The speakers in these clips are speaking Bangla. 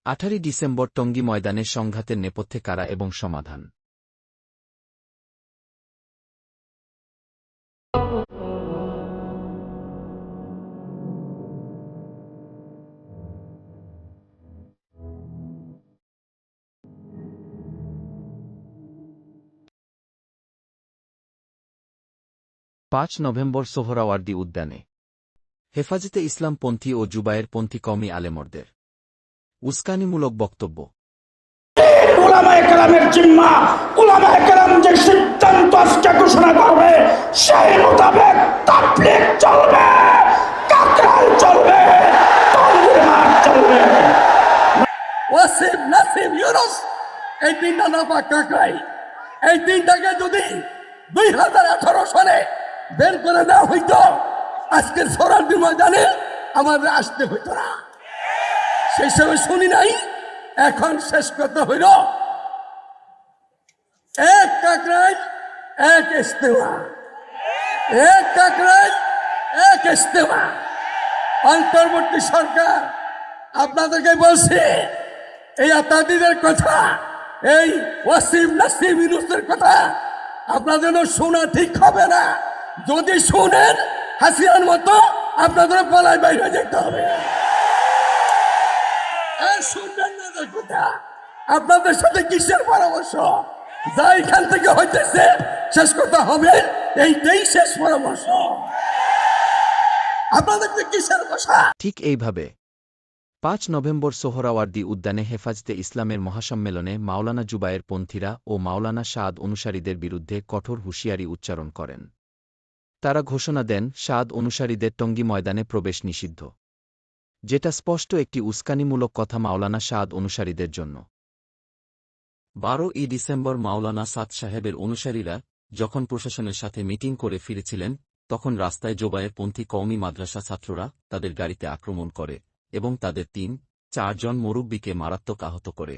18 ডিসেম্বর টঙ্গী ময়দানে সংঘাতের নেপথ্যে কারা এবং সমাধান। পাঁচ নভেম্বর সোহরাওয়ার্দী উদ্যানে হেফাজতে ইসলামপন্থী ও জুবায়েরপন্থী কওমি আলেমদের উস্কানিমূলক বক্তব্য। উলামায়ে কেরামের জিম্মা, উলামায়ে কেরাম যে সিদ্ধান্ত আজকে ঘোষণা করবে সেই মোতাবেক তাবলীগ চলবে, কাকরাইল চলবে, টঙ্গীর মাঠ চলবে। ওয়াসিম, নাসিম, ইউনুস এই তিনটা নাপা কাকরাইল, এই তিনটাকে যদি 2018 সালে বের করে দেওয়া হইতো আজকে সোহরাওয়ার্দী ময়দানে আমাদের আসতে হইতো না। সেই সময় শুনি নাই। এখন শেষ কথা হইল এক কাকরাইল এক ইস্তেমা, এক কাকরাইল এক ইস্তেমা। অন্তর্বর্তী সরকার আপনাদেরকে বলছে এই আতাদিদের কথা, এই ওয়াসিম, নাসিম, ইউনুসের কথা আপনাদের শোনা ঠিক হবে না। যদি শুনেন হাসিনার মতো আপনাদের পালায় বাইরে যেতে হবে। শুনবেন না কথা, আপনাদের সাথে কিসের পরামর্শ? যা এখান থেকে হইতেছে শেষ কথা হবে, এইটাই শেষ পরামর্শ। আপনাদের কিসের কথা? ঠিক এইভাবে 5 নভেম্বর সোহরাওয়ার্দী উদ্যানে হেফাজতে ইসলামের মহাসম্মেলনে মাওলানা জুবায়েরপন্থীরা ও মাওলানা সাদ অনুসারীদের বিরুদ্ধে কঠোর হুঁশিয়ারি উচ্চারণ করেন। তারা ঘোষণা দেন সাদ অনুসারীদের টঙ্গী ময়দানে প্রবেশ নিষিদ্ধ, যেটা স্পষ্ট একটি উস্কানিমূলক কথা মাওলানা সাদ অনুসারীদের জন্য। 12 ডিসেম্বর মাওলানা সাদ সাহেবের অনুসারীরা যখন প্রশাসনের সাথে মিটিং করে ফিরেছিলেন, তখন রাস্তায় জুবায়েরপন্থী কওমি মাদ্রাসা ছাত্ররা তাদের গাড়িতে আক্রমণ করে এবং তাদের 3-4 জন মুরব্বিকে মারাত্মক আহত করে।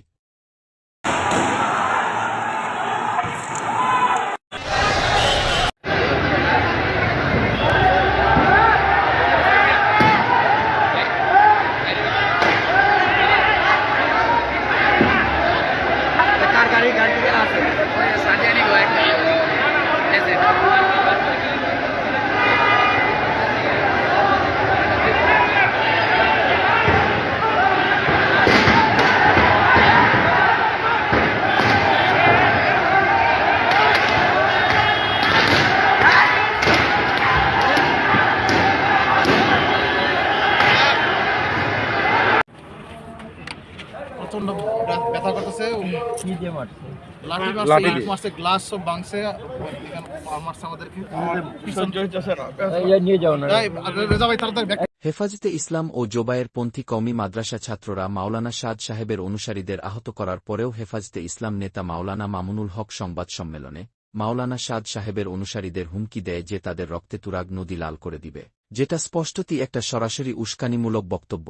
প্রচন্ড ব্যথা করতেছে, মারছে, গ্লাস সব ভাঙছে, মারছে আমাদেরকে। হেফাজতে ইসলাম ও জুবায়েরপন্থী কওমি মাদ্রাসা ছাত্ররা মাওলানা সাদ সাহেবের অনুসারীদের আহত করার পরেও হেফাজতে ইসলাম নেতা মাওলানা মামুনুল হক সংবাদ সম্মেলনে মাওলানা সাদ সাহেবের অনুসারীদের হুমকি দেয় যে তাদের রক্তে তুরাগ নদী লাল করে দিবে, যেটা স্পষ্টতই একটা সরাসরি উস্কানিমূলক বক্তব্য।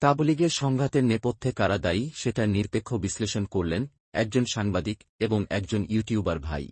তাবলীগের সংঘাতের নেপথ্যে কারা দায়ী সেটা নিরপেক্ষ বিশ্লেষণ করলেন একজন সাংবাদিক এবং একজন ইউটিউবার ভাই।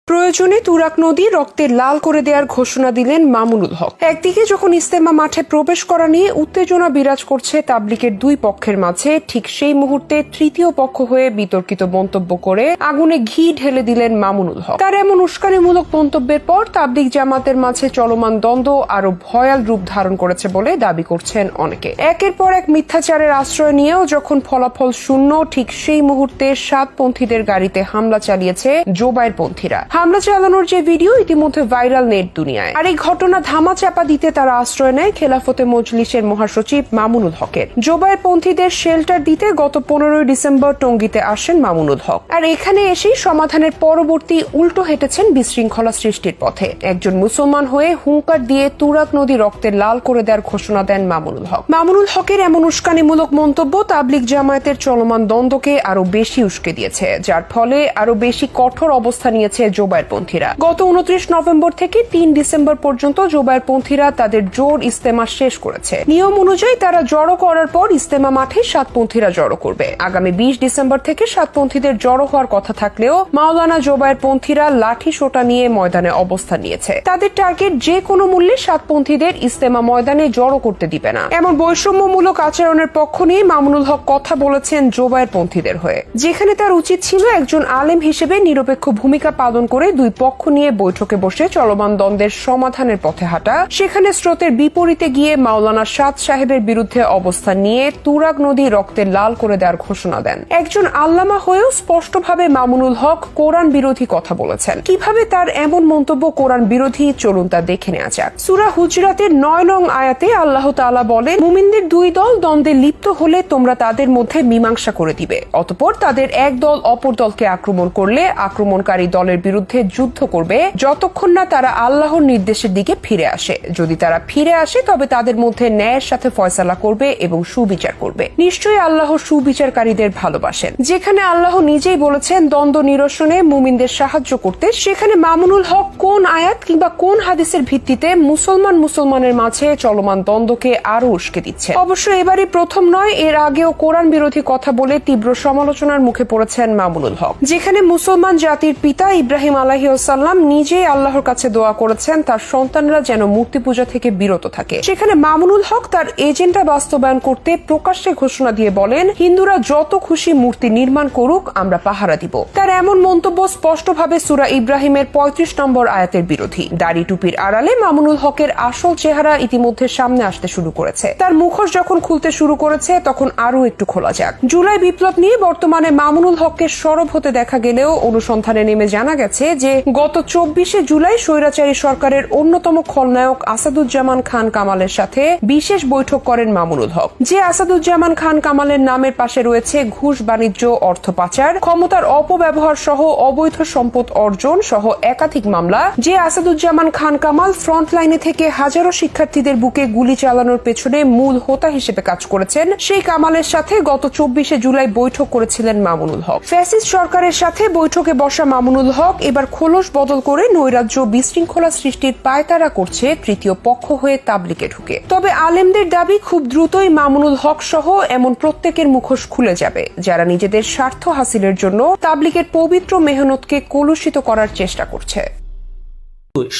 প্রয়োজনে তুরাগ নদী রক্তে লাল করে দেওয়ার ঘোষণা দিলেন মামুনুল হক। একদিকে যখন ইস্তেমা মাঠে প্রবেশ করা নিয়ে উত্তেজনা বিরাজ করছে তাবলীগের দুই পক্ষের মাঝে, ঠিক সেই মুহূর্তে তৃতীয় পক্ষ হয়ে বিতর্কিত মন্তব্য করে আগুনে ঘি ঢেলে দিলেন মামুনুল হক। তার এমন উস্কানিমূলক মন্তব্যের পর তাবলীগ জামাতের মাঝে চলমান দ্বন্দ্ব আরো ভয়াল রূপ ধারণ করেছে বলে দাবি করছেন অনেকে। একের পর এক মিথ্যাচারের আশ্রয় নিয়েও যখন ফলাফল শূন্য, ঠিক সেই মুহূর্তে সাতপন্থীদের গাড়িতে হামলা চালিয়েছে জুবায়েরপন্থীরা। হামলা চালানোর যে ভিডিও ইতিমধ্যে ভাইরাল নেট দুনিয়ায়। আর এই ঘটনা ধামাচাপা দিতে তারা আশ্রয় নেয় খেলাফতে মজলিসের মহাসচিব মামুনুল হকের। জুবায়েরপন্থীদের শেল্টার দিতে গত 15 ডিসেম্বর টঙ্গীতে আসেন মামুনুল হক। আর এখানে এসেই সমাধানের পরবর্তী উল্টো হেঁটেছেন বিশৃঙ্খলা সৃষ্টির পথে। একজন মুসলমান হয়ে হুঙ্কার দিয়ে তুরাগ নদী রক্তে লাল করে দেওয়ার ঘোষণা দেন মামুনুল হক। মামুনুল হকের এমন উস্কানিমূলক মন্তব্য তাবলীগ জামায়াতের চলমান দ্বন্দ্বকে আরো বেশি উস্কে দিয়েছে, যার ফলে আরো বেশি কঠোর অবস্থা নিয়েছে জোবায়েরপন্থীরা। গত 29 নভেম্বর থেকে 3 ডিসেম্বর পর্যন্ত জোবায়েরপন্থীরা তাদের জোর ইজতেমা শেষ করেছে। নিয়ম অনুযায়ী তারা জড়ো করার পর ইজতেমা মাঠে সাতপন্থীরা জড়ো করবে। আগামী 20 ডিসেম্বর থেকে সাতপন্থীদের জড়ো হওয়ার কথা থাকলেও মাওলানা জোবায়েরপন্থীরা লাঠি সোটা নিয়ে ময়দানে অবস্থান নিয়েছে। তাদের টার্গেট যে কোনো মূল্যে সাতপন্থীদের ইজতেমা ময়দানে জড়ো করতে দিবে না। এমন বৈষম্যমূলক আচরণের পক্ষ নিয়ে মামুনুল হক কথা বলেছেন জোবায়েরপন্থীদের হয়ে, যেখানে তার উচিত ছিল একজন আলেম হিসেবে নিরপেক্ষ ভূমিকা পালন করে দুই পক্ষ নিয়ে বৈঠকে বসে চলমান দ্বন্দ্বের সমাধানের পথে হাঁটা। সেখানে স্রোতের বিপরীতে গিয়ে মাওলানা সাদ সাহেবের বিরুদ্ধে অবস্থান নিয়ে তুরাগ নদী রক্তে লাল করে দেওয়ার ঘোষণা দেন। একজন আল্লামা হয়েও স্পষ্টভাবে মামুনুল হক কোরআন বিরোধী কথা বলেছেন। কিভাবে তার এমন মন্তব্য কোরআন বিরোধী, চলুন তা দেখে নেওয়া যাক। সূরা হুজরাতের 9 নং আয়াতে আল্লাহ তাআলা বলেন, মুমিনদের দুই দল দ্বন্দ্বে লিপ্ত হলে তোমরা তাদের মধ্যে মীমাংসা করে দিবে। অতঃপর তাদের এক দল অপর দলকে আক্রমণ করলে আক্রমণকারী দলের বিরুদ্ধে যুদ্ধ করবে যতক্ষণ না তারা আল্লাহর নির্দেশের দিকে ফিরে আসে। যদি তারা ফিরে আসে তবে তাদের মধ্যে ন্যায়ের সাথে ফয়সালা করবে এবং সুবিচার করবে। নিশ্চয়ই আল্লাহ সুবিচারকারীদের ভালোবাসেন। যেখানে আল্লাহ নিজেই বলেছেন দ্বন্দ্ব নিরসনে মুমিনদের সাহায্য করতে, সেখানে মামুনুল হক কোন আয়াত কিংবা কোন হাদিসের ভিত্তিতে মুসলমানের মাঝে চলমান দ্বন্দ্বকে আরো উস্কে দিচ্ছে? অবশ্য এবারই প্রথম নয়, এর আগেও কোরআন বিরোধী কথা বলে তীব্র সমালোচনার মুখে পড়েছেন মামুনুল হক। যেখানে মুসলমান জাতির পিতা ইব্রাহিম আলাইহিসসালাম নিজেই আল্লাহর কাছে দোয়া করেছেন তার সন্তানরা যেন মূর্তি পূজা থেকে বিরত থাকে, সেখানে মামুনুল হক তার এজেন্ডা বাস্তবায়ন করতে প্রকাশ্যে ঘোষণা দিয়ে বলেন, হিন্দুরা যত খুশি মূর্তি নির্মাণ করুক, আমরা পাহারা দিব। তার এমন মন্তব্য স্পষ্টভাবে সূরা ইব্রাহিমের 35 নম্বর আয়াতের বিরোধী। দাড়ি টুপির আড়ালে মামুনুল হকের আসল চেহারা ইতিমধ্যে সামনে আসতে শুরু করেছে। তার মুখোশ যখন খুলতে শুরু করেছে তখন আরো একটু খোলা যাক। জুলাই বিপ্লব নিয়ে বর্তমানে মামুনুল হককে সরব হতে দেখা গেলেও অনুসন্ধানে নেমে জানা গেছে যে গত 24 জুলাই স্বৈরাচারী সরকারের অন্যতম খলনায়ক আসাদুজ্জামান খান কামালের সাথে বিশেষ বৈঠক করেন মামুনুল হক। যে আসাদুজ্জামান খান কামালের নামের পাশে রয়েছে ঘুষ বাণিজ্য, অর্থ পাচার, ক্ষমতার অপব্যবহার সহ অবৈধ সম্পদ অর্জন সহ একাধিক মামলা। যে আসাদুজ্জামান খান কামাল ফ্রন্ট লাইনে থেকে হাজারো শিক্ষার্থীদের বুকে গুলি চালানোর পেছনে মূল হোতা হিসেবে কাজ করেছেন, সেই কামালের সাথে গত 24 জুলাই বৈঠক করেছিলেন মামুনুল হক। ফ্যাসিস্ট সরকারের সাথে বৈঠকে বসা মামুনুল হক এবার খোলস বদল করে নৈরাজ্য বিশৃঙ্খলা সৃষ্টির পায়তারা করছে তৃতীয় পক্ষ হয়ে তাবলিগে ঢুকে। তবে আলেমদের দাবি খুব দ্রুতই মামুনুল হক সহ এমন প্রত্যেকের মুখোশ খুলে যাবে যারা নিজেদের স্বার্থ হাসিলের জন্য তাবলিগের পবিত্র মেহনতকে কলুষিত করার চেষ্টা করছে।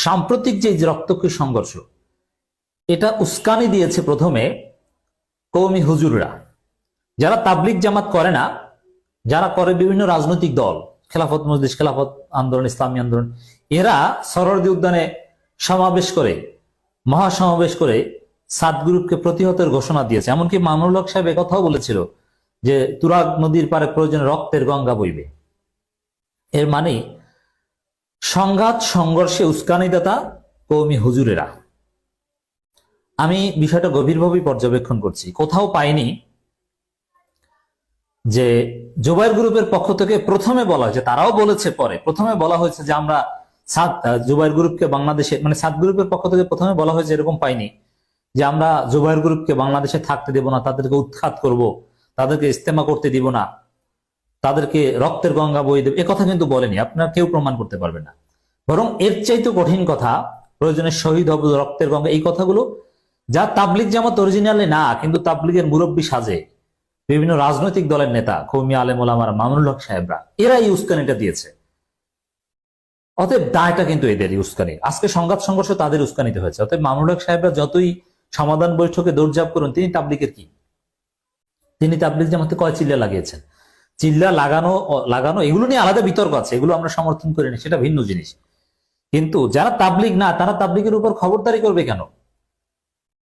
সাম্প্রতিক যে রক্তক্ষয়ী সংঘর্ষ, এটা উস্কানি দিয়েছে প্রথমে কওমি হুজুররা, যারা তাবলিগ জামাত করে না, যারা করে বিভিন্ন রাজনৈতিক দল, খেলাফত মজলিস, খেলাফত আন্দোলন, ইসলামী আন্দোলন, এরা সরোয়ার্দী উদ্যানে সমাবেশ করে, মহাসমাবেশ করে সাত গ্রুপকে প্রতিহতের ঘোষণা দিয়েছে। এমনকি মামুনুল হক সাহেব একথাও বলেছিল যে তুরাগ নদীর পারে প্রয়োজনে রক্তের গঙ্গা বইবে। এর মানে সংঘাত সংঘর্ষে উস্কানিদাতা কওমি হুজুরেরা। আমি বিষয়টা গভীরভাবে পর্যবেক্ষণ করছি, কোথাও পাইনি যে জোবায়ের গ্রুপের পক্ষ থেকে প্রথমে বলা হয়েছে, তারাও বলেছে পরে, প্রথমে বলা হয়েছে যে আমরা জোবায়ের গ্রুপকে বাংলাদেশে, মানে সাত গ্রুপের পক্ষ থেকে প্রথমে বলা হয়েছে, এরকম পাইনি যে আমরা জোবায়ের গ্রুপকে বাংলাদেশে থাকতে দেব না, তাদেরকে উৎখাত করব, তাদেরকে ইস্তেমা করতে দিব না, তাদেরকে রক্তের গঙ্গা বই দেব, এ কথা কিন্তু বলেনি। আপনারা কেউ প্রমাণ করতে পারবে না। বরং এর চাইতে কঠিন কথা, প্রয়োজনে শহীদ হব, রক্তের গঙ্গা, এই কথাগুলো যা তাবলিগ জামাত অরিজিনালি না, কিন্তু তাবলিগের মুরব্বী সাজে বিভিন্ন রাজনৈতিক দলের নেতা, কওমি আলেম ওলামারা, মামুনুল হক সাহেবরা, এরা এই উস্কানিটা দিয়েছে। অতএব দায়টা কিন্তু এদেরই উস্কানি। আজকে সংঘাত সংঘর্ষ তাদের উস্কানিতে হয়েছে। অতএব মামুনুল হক সাহেবরা যতই সমাধান বৈঠকে দৌড়ঝাঁপ করুন, তিনি তাবলিগের কি? তিনি তাবলিগ জামাতে কয় চিল্লা লাগিয়েছেন? চিল্লা লাগানো এগুলো নিয়ে আলাদা বিতর্ক আছে, এগুলো আমরা সমর্থন করি না, সেটা ভিন্ন জিনিস। কিন্তু যারা তাবলিগ না, তারা তাবলিগের উপর খবরদারি করবে কেন?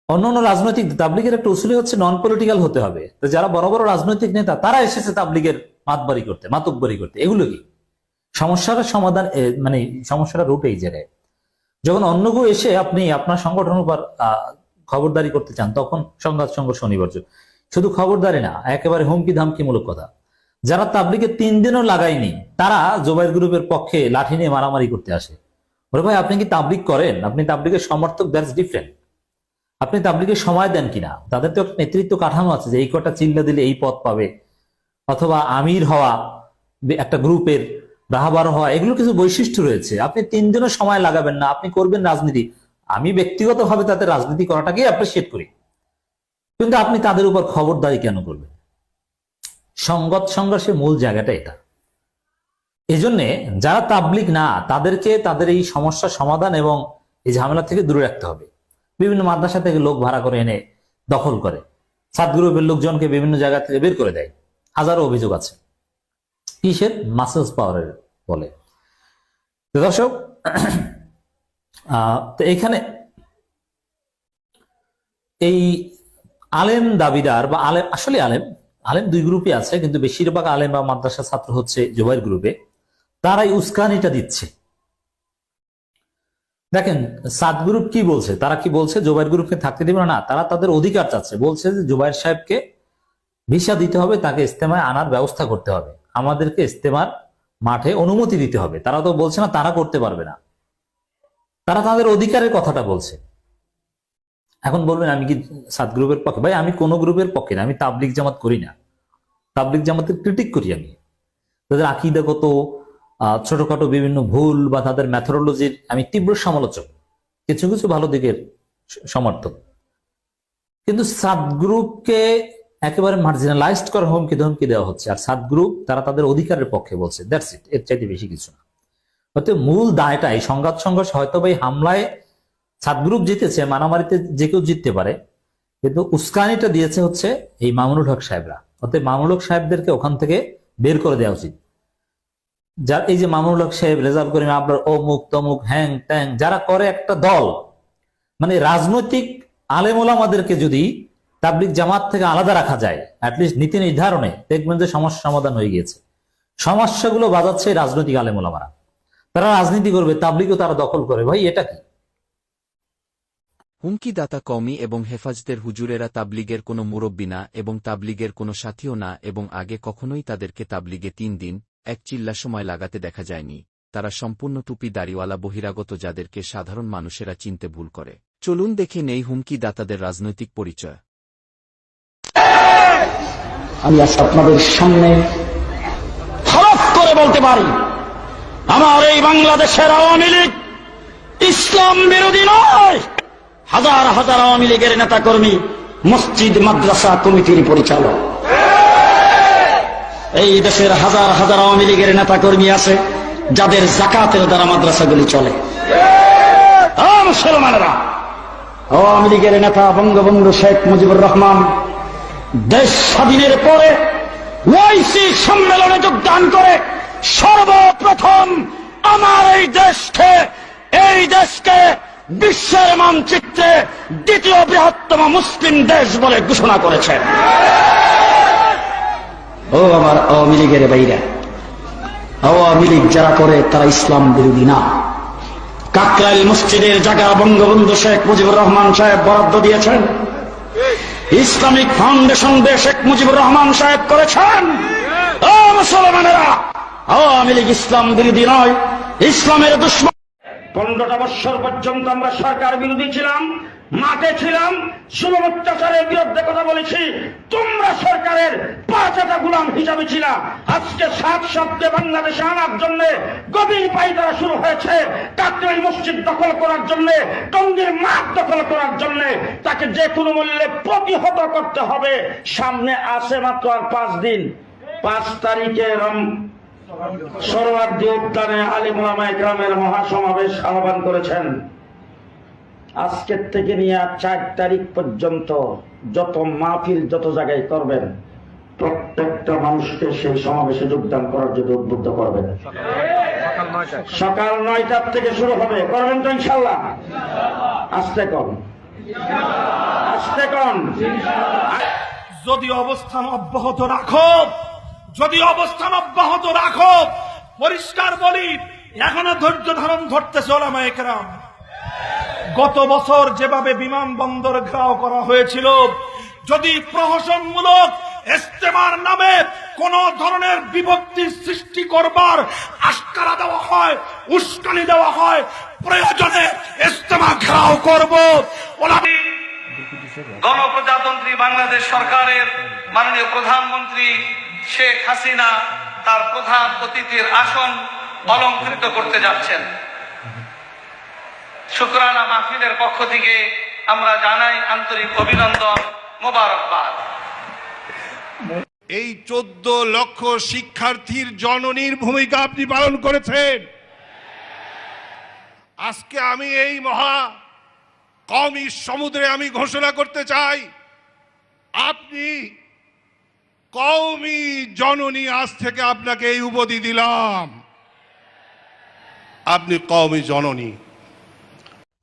অন্যান্য রাজনৈতিক, তাবলিগের একটা উসুলি হচ্ছে নন পলিটিক্যাল হতে হবে। তো যারা বড় বড় রাজনৈতিক নেতা, তারা এসেছে তাবলিগের মাতব্বরি করতে, এগুলো কি সমস্যার সমাধান? মানে সমস্যাটা রুট এই জায়গায়। যখন অন্য কেউ এসে আপনি আপনার সংগঠনের উপর খবরদারি করতে চান, তখন সংঘাত সংঘর্ষ অনিবার্য। শুধু খবরদারি না, একেবারে হুমকি ধামকিমূলক কথা। যারা তাবলিগে 3 দিনও লাগায়নি, তারা জোবায়ের গ্রুপের পক্ষে লাঠি নিয়ে মারামারি করতে আসে। ওরে ভাই, আপনি কি তাবলিগ করেন? আপনি তাবলিগের সমর্থক, দ্যাটস ডিফারেন্ট। আপনি তাবলিগের সময় দেন কিনা? তাদের তো নেতৃত্ব কাঠামো আছে যে এই কটা চিল্লা দিলে এই পদ পাবে, অথবা আমির হওয়া একটা গ্রুপের রাহাবার হওয়া, এগুলো কিছু বৈশিষ্ট্য রয়েছে। আপনি 3 দিনও সময় লাগাবেন না, আপনি করবেন রাজনীতি। আমি ব্যক্তিগতভাবে তাদের রাজনীতি করাটাকে অ্যাপ্রিসিয়েট করি, কিন্তু আপনি তাদের উপর খবরদারি কেন করবেন? সংঘাত সংঘর্ষের মূল জায়গাটা এটা। এজন্য যারা তাবলিগ না, তাদেরকে তাদের এই সমস্যার সমাধান এবং এই ঝামেলা থেকে দূরে রাখতে হবে। বিভিন্ন মাদ্রাসা থেকে লোক ভাড়া করে এনে দখল করে, সাত গ্রুপের লোকজনকে বিভিন্ন জায়গা থেকে বের করে দেয়, হাজারো অভিযোগ আছে। কিসের? মাসেলস পাওয়ারের বলে। তো দর্শক, তো এখানে এই আলেম দাবিদার বা আলেম, আসলে আলেম আলেম দুই গ্রুপে আছে, কিন্তু বেশিরভাগ আলেম বা মাদ্রাসা ছাত্র হচ্ছে জুবাইর গ্রুপে। তারাই উস্কানিটা দিচ্ছে। দেখেন সাত গ্রুপ কি বলছে, তারা কি বলছে জুবাইর গ্রুপকে থাকতে দিবে না, তারা তাদের অধিকার চাচ্ছে। বলছে যে জুবাইর সাহেবকে ভিসা দিতে হবে, তাকে ইস্তেমায় আনার ব্যবস্থা করতে হবে, আমাদেরকে ইস্তেমার মাঠে অনুমতি দিতে হবে। তারা তো বলছে না তারা করতে পারবে না, তারা তাদের অধিকারের কথাটা বলছে। এখন বলবেন আমি কি সাত গ্রুপের পক্ষে? ভাই, আমি কোন গ্রুপের পক্ষে না, আমি তাবলিগ জামাত করি না। তাবলিগ জামাতের ক্রিটিক করি আমি, তাদের আকীদাগত ছোটখাটো বিভিন্ন ভুল বা তাদের ম্যাথোডোলজির আমি তীব্র সমালোচক, কিছু কিছু ভালো দিকের সমর্থক। কিন্তু সাত গ্রুপকে একেবারে মার্জিনালাইজড করার হুমকি দেওয়া হচ্ছে। আর সাত গ্রুপ তারা তাদের অধিকারের পক্ষে বলছে, দ্যাটস ইট, এর চাইতে বেশি কিছু না। হয়তো মূল দায়টা এই সংঘাত সংঘর্ষ, হয়তো বা এই হামলায় সাত গ্রুপ জিতেছে, মারামারিতে যে কেউ জিততে পারে, কিন্তু উস্কানিটা দিয়েছে হচ্ছে এই মামুনুল হক সাহেবরা। অতএব মামুনুল হক সাহেবদেরকে ওখান থেকে বের করে দেওয়া উচিত। যার এই যে মামুনুল হক সাহেব, রেজাল করিম আবরার, অমুক তমুক হ্যাং ট্যাং যারা করে একটা দল, মানে রাজনৈতিক আলেম ওলামাদেরকে যদি তাবলিগ জামাত থেকে আলাদা রাখা যায়, অ্যাটলিস্ট নীতি নির্ধারণে, দেখবেন যে সমস্যা সমাধান হয়ে গিয়েছে। সমস্যাগুলো বাজাচ্ছে রাজনৈতিক আলেম ওলামারা, তারা রাজনীতি করবে, তাবলিগও তারা দখল করে। ভাই এটা কি? হুমকিদাতা কওমি এবং হেফাজতের হুজুরেরা তাবলিগের কোনো মুরব্বি না এবং তাবলিগের কোনো সাথীও না, এবং আগে কখনোই তাদেরকে তাবলিগে 3 দিন এক চিল্লা সময় লাগাতে দেখা যায়নি। তারা সম্পূর্ণ টুপি দাড়িওয়ালা বহিরাগত, যাদেরকে সাধারণ মানুষেরা চিনতে ভুল করে। চলুন দেখে নেই হুমকিদাতাদের রাজনৈতিক পরিচয়। আমি আজ আপনাদের সামনে হলফ করে বলতে পারি, আমার এই বাংলাদেশের আওয়ামী লীগ ইসলাম বিরোধী নয়। হাজার হাজার আওয়ামী লীগের নেতা কর্মী, মসজিদ মাদ্রাসা কমিটির পরিচালক, এই দেশের হাজার হাজার আওয়ামী লীগের নেতা কর্মী আছে যাদের যাকাতের দ্বারা মাদ্রাসাগুলি চলে। মুসলমানেরা, আওয়ামী লীগের নেতা বঙ্গবন্ধু শেখ মুজিবুর রহমান দেশ স্বাধীনের পরে ওআইসি সম্মেলনে যোগদান করে সর্বপ্রথম আমার এই দেশকে বিশ্বের মানচিত্রে দ্বিতীয় বৃহত্তম মুসলিম দেশ বলে ঘোষণা করেছেন। ও আমার আওয়ামী লীগের বাইরা, আওয়ামী লীগ যারা করে তারা ইসলাম বিরোধী না। কাকরাইল মসজিদের জায়গা বঙ্গবন্ধু শেখ মুজিবুর রহমান সাহেব বরাদ্দ দিয়েছেন, ইসলামিক ফাউন্ডেশন দিয়ে শেখ মুজিবুর রহমান সাহেব করেছেন। ও মুসলমানেরা, আওয়ামী লীগ ইসলাম বিরোধী নয়, ইসলামের দুশমন। 15টা বছর পর্যন্ত আমরা সরকার বিরোধী ছিলাম, মাঠে ছিলাম, জুলুম অত্যাচারের বিরুদ্ধে কথা বলেছি। তোমরা সরকারের 5টা গোলাম হিসাবে ছিল। আজকে 7 শব্দে বাংলাদেশে আনার জন্য গভীর পায়তারা শুরু হয়েছে। কাকরাইল মসজিদ দখল করার জন্য, টঙ্গীর মাঠ দখল করার জন্য তাকে যে কোনো মূল্যে প্রতিহত করতে হবে। সামনে আছে মাত্র আর 5 দিন। 5 তারিখে সরোয়ার্দী উদ্যানে আলিম ওলামা ইকরামের মহাসমাবেশ আহ্বান করেছেন। আজকের থেকে নিয়ে 4 তারিখ পর্যন্ত যত মাহফিল যত জায়গায় করবেন, প্রত্যেকটা মানুষকে সেই সমাবেশে যোগদান করার জন্য উদ্বুদ্ধ করবেন। সকাল 9টার থেকে শুরু হবে, করবেন তো ইনশাল্লাহ? আস্তে কন, আস্তে কন। যদি অবস্থান অব্যাহত রাখো, পরিষ্কার বলি, এখনো ধৈর্য ধারণ ধরতেছে ওলামায়ে কেরাম। গত বছর যেভাবে বিমানবন্দর ঘেরাও করা হয়েছিল, যদি প্রহসনমূলক ইস্তেমার নামে কোন ধরনের বিভক্তির সৃষ্টি করবার আশকারা দেওয়া হয়, উস্কানি দেওয়া হয়, প্রয়োজনে ইস্তেমা ঘেরাও করব। গণপ্রজাতন্ত্রী বাংলাদেশ সরকারের মাননীয় প্রধানমন্ত্রী শেখ হাসিনা তার প্রধান অতিথির আসন অলংকৃত করতে যাচ্ছেন। শুকরানা মাহফিলের পক্ষ থেকে আমরা জানাই আন্তরিক অভিনন্দন, মোবারকবাদ। এই 14 লক্ষ শিক্ষার্থীর জননীর ভূমিকা আপনি পালন করেছেন। আজকে আমি এই মহা কওমি সমুদ্রে আমি ঘোষণা করতে চাই, আপনি কওমি জননী। আজ থেকে আপনাকে এই উপাধি দিলাম, আপনি কওমি জননী।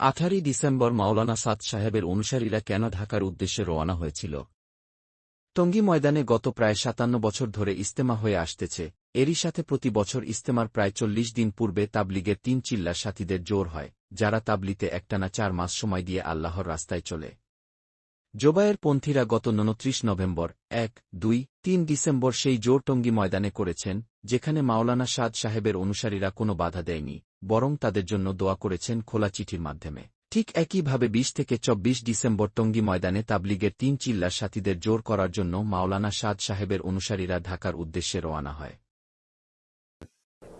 18 ডিসেম্বর মাওলানা সাদ সাহেবের অনুসারীরা কেন ঢাকার উদ্দেশ্যে রওনা হয়েছিল? টঙ্গী ময়দানে গত প্রায় 57 বছর ধরে ইস্তেমা হয়ে আসতেছে। এরই সাথে প্রতি বছর ইস্তেমার প্রায় 40 দিন পূর্বে তাবলিগের 3 চিল্লার সাথীদের জোর হয়, যারা তাবলিতে একটানা 4 মাস সময় দিয়ে আল্লাহর রাস্তায় চলে। জোবায়ের পন্থীরা গত 29 নভেম্বর, 1, 2, 3 ডিসেম্বর সেই জোর টঙ্গী ময়দানে করেছেন, যেখানে মাওলানা সাদ সাহেবের অনুসারীরা কোনো বাধা দেয়নি, বরং তাদের জন্য দোয়া করেছেন খোলা চিঠির মাধ্যমে। ঠিক একইভাবে 20 থেকে 24 ডিসেম্বর টঙ্গী ময়দানে তাবলিগের 3 চিল্লার সাথীদের জোর করার জন্য মাওলানা সাদ সাহেবের অনুসারীরা ঢাকার উদ্দেশ্যে রওনা হয়।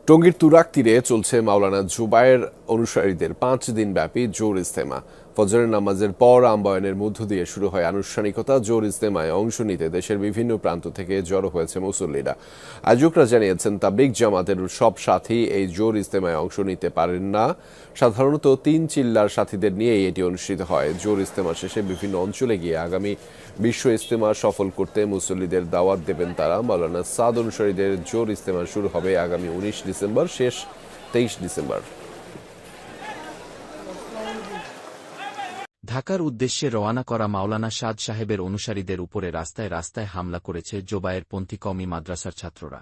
টঙ্গীর তুরাগ তীরে চলছে মাওলানা জুবায়ের অনুসারীদের 5 দিন ব্যাপী জোর ইস্তেমা। ফজরের নামাজের পর আম্বায়নের মধ্য দিয়ে শুরু হয় আনুষ্ঠানিকতা। জোর ইস্তেমায় অংশ নিতে দেশের বিভিন্ন প্রান্ত থেকে জড়ো হয়েছে মুসল্লিরা। আয়োজকরা জানিয়েছেন, তাবলিগ জামাতের সব সাথী এই জোর ইস্তেমায় অংশ নিতে পারেন না। সাধারণত 3 চিল্লার সাথীদের নিয়েই এটি অনুষ্ঠিত হয়। জোর ইস্তেমা শেষে বিভিন্ন অঞ্চলে গিয়ে আগামী বিশ্ব ইস্তেমা সফল করতে মুসল্লিদের দাওয়াত দেবেন তারা। মাওলানা সাদ অনুসারীদের জোর ইস্তেমা শুরু হবে আগামী 19 ডিসেম্বর, শেষ 23 ডিসেম্বর। ঢাকার উদ্দেশ্যে রওনা করা মাওলানা সাদ সাহেবের অনুসারীদের উপরে রাস্তায় রাস্তায় হামলা করেছে জোবায়ের পন্থী কওমি মাদ্রাসার ছাত্ররা।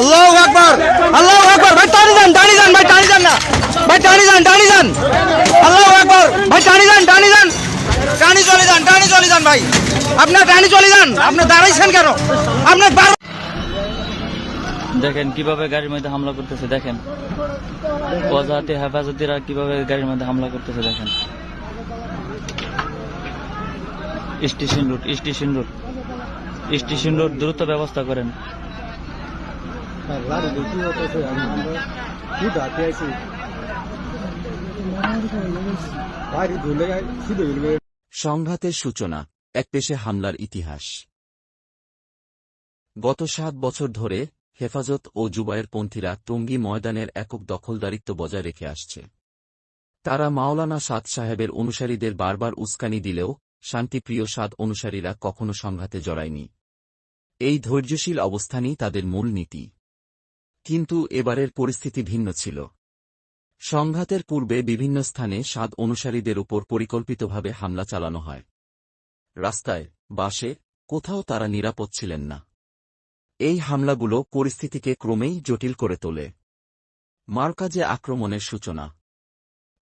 আল্লাহু আকবার, আল্লাহু আকবার। ভাই টানি যান, টানি যান, ভাই টানি যান না, ভাই টানি যান, টানি যান। আল্লাহু আকবার, ভাই টানি যান, টানি যান, টানি চলে যান, টানি চলে যান। ভাই আপনার টানি চলে যান, আপনি দাঁড়াইছেন কেন? আপনার দেখেন কিভাবে গাড়ির মধ্যে হামলা করতেছে, দেখেন ওয়াজাহাতে হেফাজতিরা কিভাবে গাড়ির মধ্যে হামলা করতেছে। দেখেন station road, station road, station road দ্রুত ব্যবস্থা করেন। সংঘাতের সূচনা, একপেশে হামলার ইতিহাস। গত 7 বছর ধরে হেফাজত ও জুবায়ের পন্থীরা টঙ্গী ময়দানের একক দখলদারিত্ব বজায় রেখে আসছে। তারা মাওলানা সাদ সাহেবের অনুসারীদের বারবার উস্কানি দিলেও শান্তিপ্রিয় সাদ অনুসারীরা কখনো সংঘাতে জড়ায়নি। এই ধৈর্যশীল অবস্থানই তাদের মূল নীতি। কিন্তু এবারের পরিস্থিতি ভিন্ন ছিল। সংঘাতের পূর্বে বিভিন্ন স্থানে সাদ অনুসারীদের উপর পরিকল্পিতভাবে হামলা চালানো হয়। রাস্তায়, বাসে, কোথাও তারা নিরাপদ ছিলেন না। এই হামলাগুলো পরিস্থিতিকে ক্রমেই জটিল করে তোলে। মারকাজে আক্রমণের সূচনা।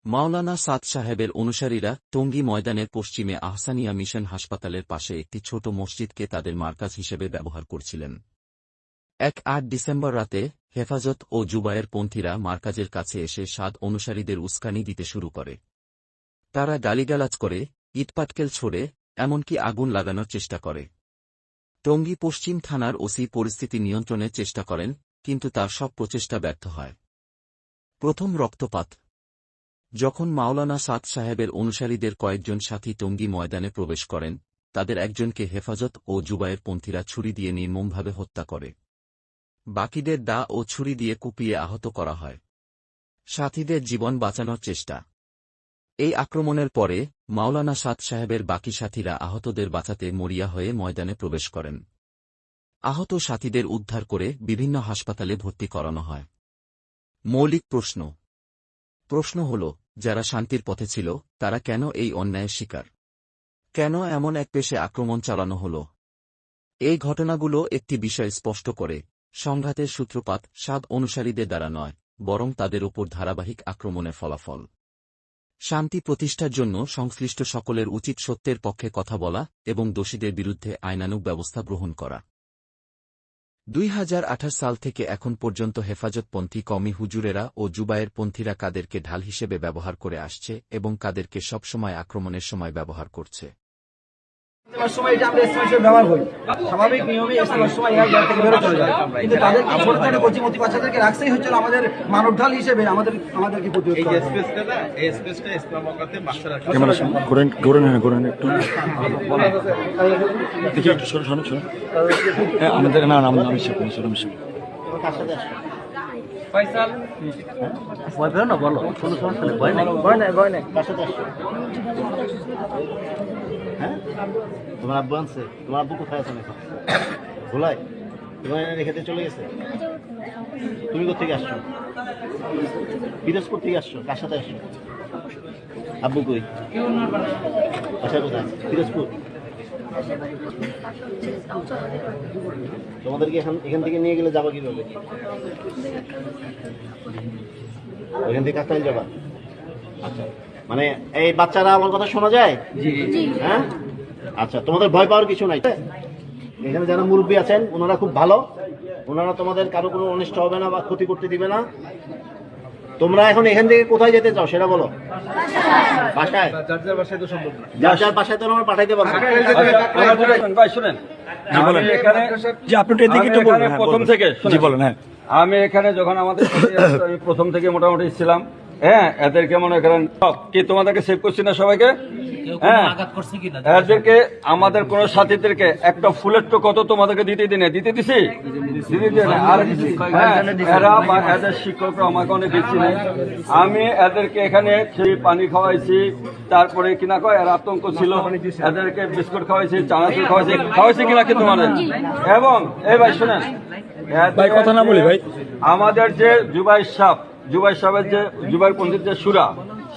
মাওলানা সাদ সাহেবের অনুসারীরা টঙ্গী ময়দানের পশ্চিমে আহসানিয়া মিশন হাসপাতালের পাশে একটি ছোট মসজিদকে তাদের মারকাজ হিসেবে ব্যবহার করছিলেন। 8 ডিসেম্বর রাতে হেফাজত ও জুবায়ের পন্থীরা মারকাজের কাছে এসে সাদ অনুসারীদের উস্কানি দিতে শুরু করে। তারা গালিগালাজ করে, ইটপাটকেল ছোড়ে, এমনকি আগুন লাগানোর চেষ্টা করে। টঙ্গী পশ্চিম থানার ওসি পরিস্থিতি নিয়ন্ত্রণের চেষ্টা করেন, কিন্তু তার সব প্রচেষ্টা ব্যর্থ হয়। প্রথম রক্তপাত। যখন মাওলানা সাদ সাহেবের অনুসারীদের কয়েকজন সাথী টঙ্গী ময়দানে প্রবেশ করেন, তাদের একজনকে হেফাজত ও জুবায়ের পন্থীরা ছুরি দিয়ে নির্মমভাবে হত্যা করে। বাকিদের দা ও ছুরি দিয়ে কুপিয়ে আহত করা হয়। সাথীদের জীবন বাঁচানোর চেষ্টা। এই আক্রমণের পরে মাওলানা সাদ সাহেবের বাকি সাথীরা আহতদের বাঁচাতে মরিয়া হয়ে ময়দানে প্রবেশ করেন। আহত সাথীদের উদ্ধার করে বিভিন্ন হাসপাতালে ভর্তি করানো হয়। মৌলিক প্রশ্ন হল, যারা শান্তির পথে ছিল তারা কেন এই অন্যায়ের শিকার? কেন এমন এক পেশে আক্রমণ চালানো হল? এই ঘটনাগুলো একটি বিষয় স্পষ্ট করে, সংঘাতের সূত্রপাত সাদ অনুসারীদের দ্বারা নয়, বরং তাদের ওপর ধারাবাহিক আক্রমণের ফলাফল। শান্তি প্রতিষ্ঠার জন্য সংশ্লিষ্ট সকলের উচিত সত্যের পক্ষে কথা বলা এবং দোষীদের বিরুদ্ধে আইনানুগ ব্যবস্থা গ্রহণ করা। 2018 সাল থেকে এখন পর্যন্ত হেফাজতপন্থী কওমি হুজুরেরা ও জুবায়ের পন্থীরা কাদেরকে ঢাল হিসেবে ব্যবহার করে আসছে এবং কাদেরকে সবসময় আক্রমণের সময় ব্যবহার করছে। সময় এটা আমরা ইসলামের সাথে ব্যবহার করি, স্বাভাবিক নিয়মে ইসলামের সময় এরা জায়গা থেকে বেরোয় চলে যায়, কিন্তু তাদের কি ছোট ছোট কচিমতি বাচ্চাদেরকে রাখছেই হচ্ছে আমাদের মানব ঢাল হিসেবে আমাদেরকে প্রতিরোধ করা। এই স্পেসটা না, এই স্পেসটা ইসলাম মক্কাতে বাচ্চারা ক্যামেরা ঘোরেন একটু দেখি, একটু শোনো আমাদের না আমি ফয়সাল ভয় পেও না, বলো শোনো খালি ভয় নাই কার সাথে আসছো? হ্যাঁ, তোমার আব্বু আনছে? তোমার আব্বু কোথায় আছেন এখন? ভোলাই তোমার রেখে দিয়ে চলে গেছে? তুমি কোথেকে আসছো? পিরোজপুর থেকে আসছো? কার সাথে আসছো? আব্বু কই? বাসা কোথায়? পিরোজপুর। তোমাদেরকে এখান থেকে নিয়ে গেলে যাবো কিভাবে? ওইখান থেকে কাকতাইল যাবা? আচ্ছা, মানে এই বাচ্চারা আমার কথা শোনা যায়? হ্যাঁ, আচ্ছা, তোমাদের ভয় পাওয়ার কিছু নাই। এখানে যারা মুরব্বী আছেন ওনারা খুব ভালো, ওনারা তোমাদের কারো কোনো অনিষ্ট হবে না বা ক্ষতি করতে দিবে না। তোমরা এখন এখান থেকে কোথায় যেতে চাও সেটা বলো। বাসায়? যার বাসায় তো সম্ভব না, যার বাসায় তো আমরা পাঠাইতে পারবো। ভাই শুনেন, আমি এখানে যখন আমাদের আমি প্রথম থেকে মোটামুটি ছিলাম, হ্যাঁ, এদেরকে মনে করেন কি তোমাদেরকে সেভ করছি না সবাইকে, হ্যাঁ, এদেরকে আমাদের কোন সাথীদেরকে একটা ফুলের তো কত তোমাদেরকে দিতে দিছি আর এরা বা এদের শিক্ষকরা আমাকে অনেক দিচ্ছি না। আমি এদেরকে এখানে সেই পানি খাওয়াইছি, তারপরে কিনা কয় এর আতঙ্ক ছিল, এদেরকে বিস্কুট খাওয়াইছি, চানাচুর খাওয়াইছি কিনা কি তোমাদের। এবং এই ভাই শুনেন, কথা না বলি ভাই, আমাদের যে জুবাইর সাহেবের যে জুবাইর পন্থীর যে সুরা,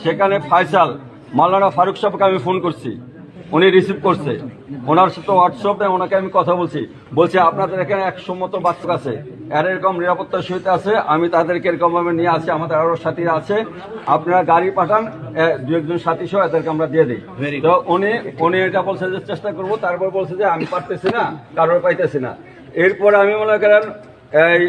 সেখানে ফয়সাল মাওলানা ফারুক সাহেবকে আমি ফোন করছি, উনি রিসিভ করছে, ওনার সাথে হোয়াটসঅ্যাপে ওনাকে আমি কথা বলছি আপনাদের এখানে 100 মতো বাচ্চা আছে, এর এরকম নিরাপত্তার সহিত আছে, আমি তাদেরকে এরকম ভাবে নিয়ে আসি, আমাদের আরো সাথীরা আছে, আপনারা গাড়ি পাঠান, 2-1 সাথী সহ এদেরকে আমরা দিয়ে দিই। তো উনি এটা বলছে যে চেষ্টা করবো, তারপর বলছে যে আমি পারতেছি না, কারোর পাইতেছি না। এরপরে আমি মনে করেন এই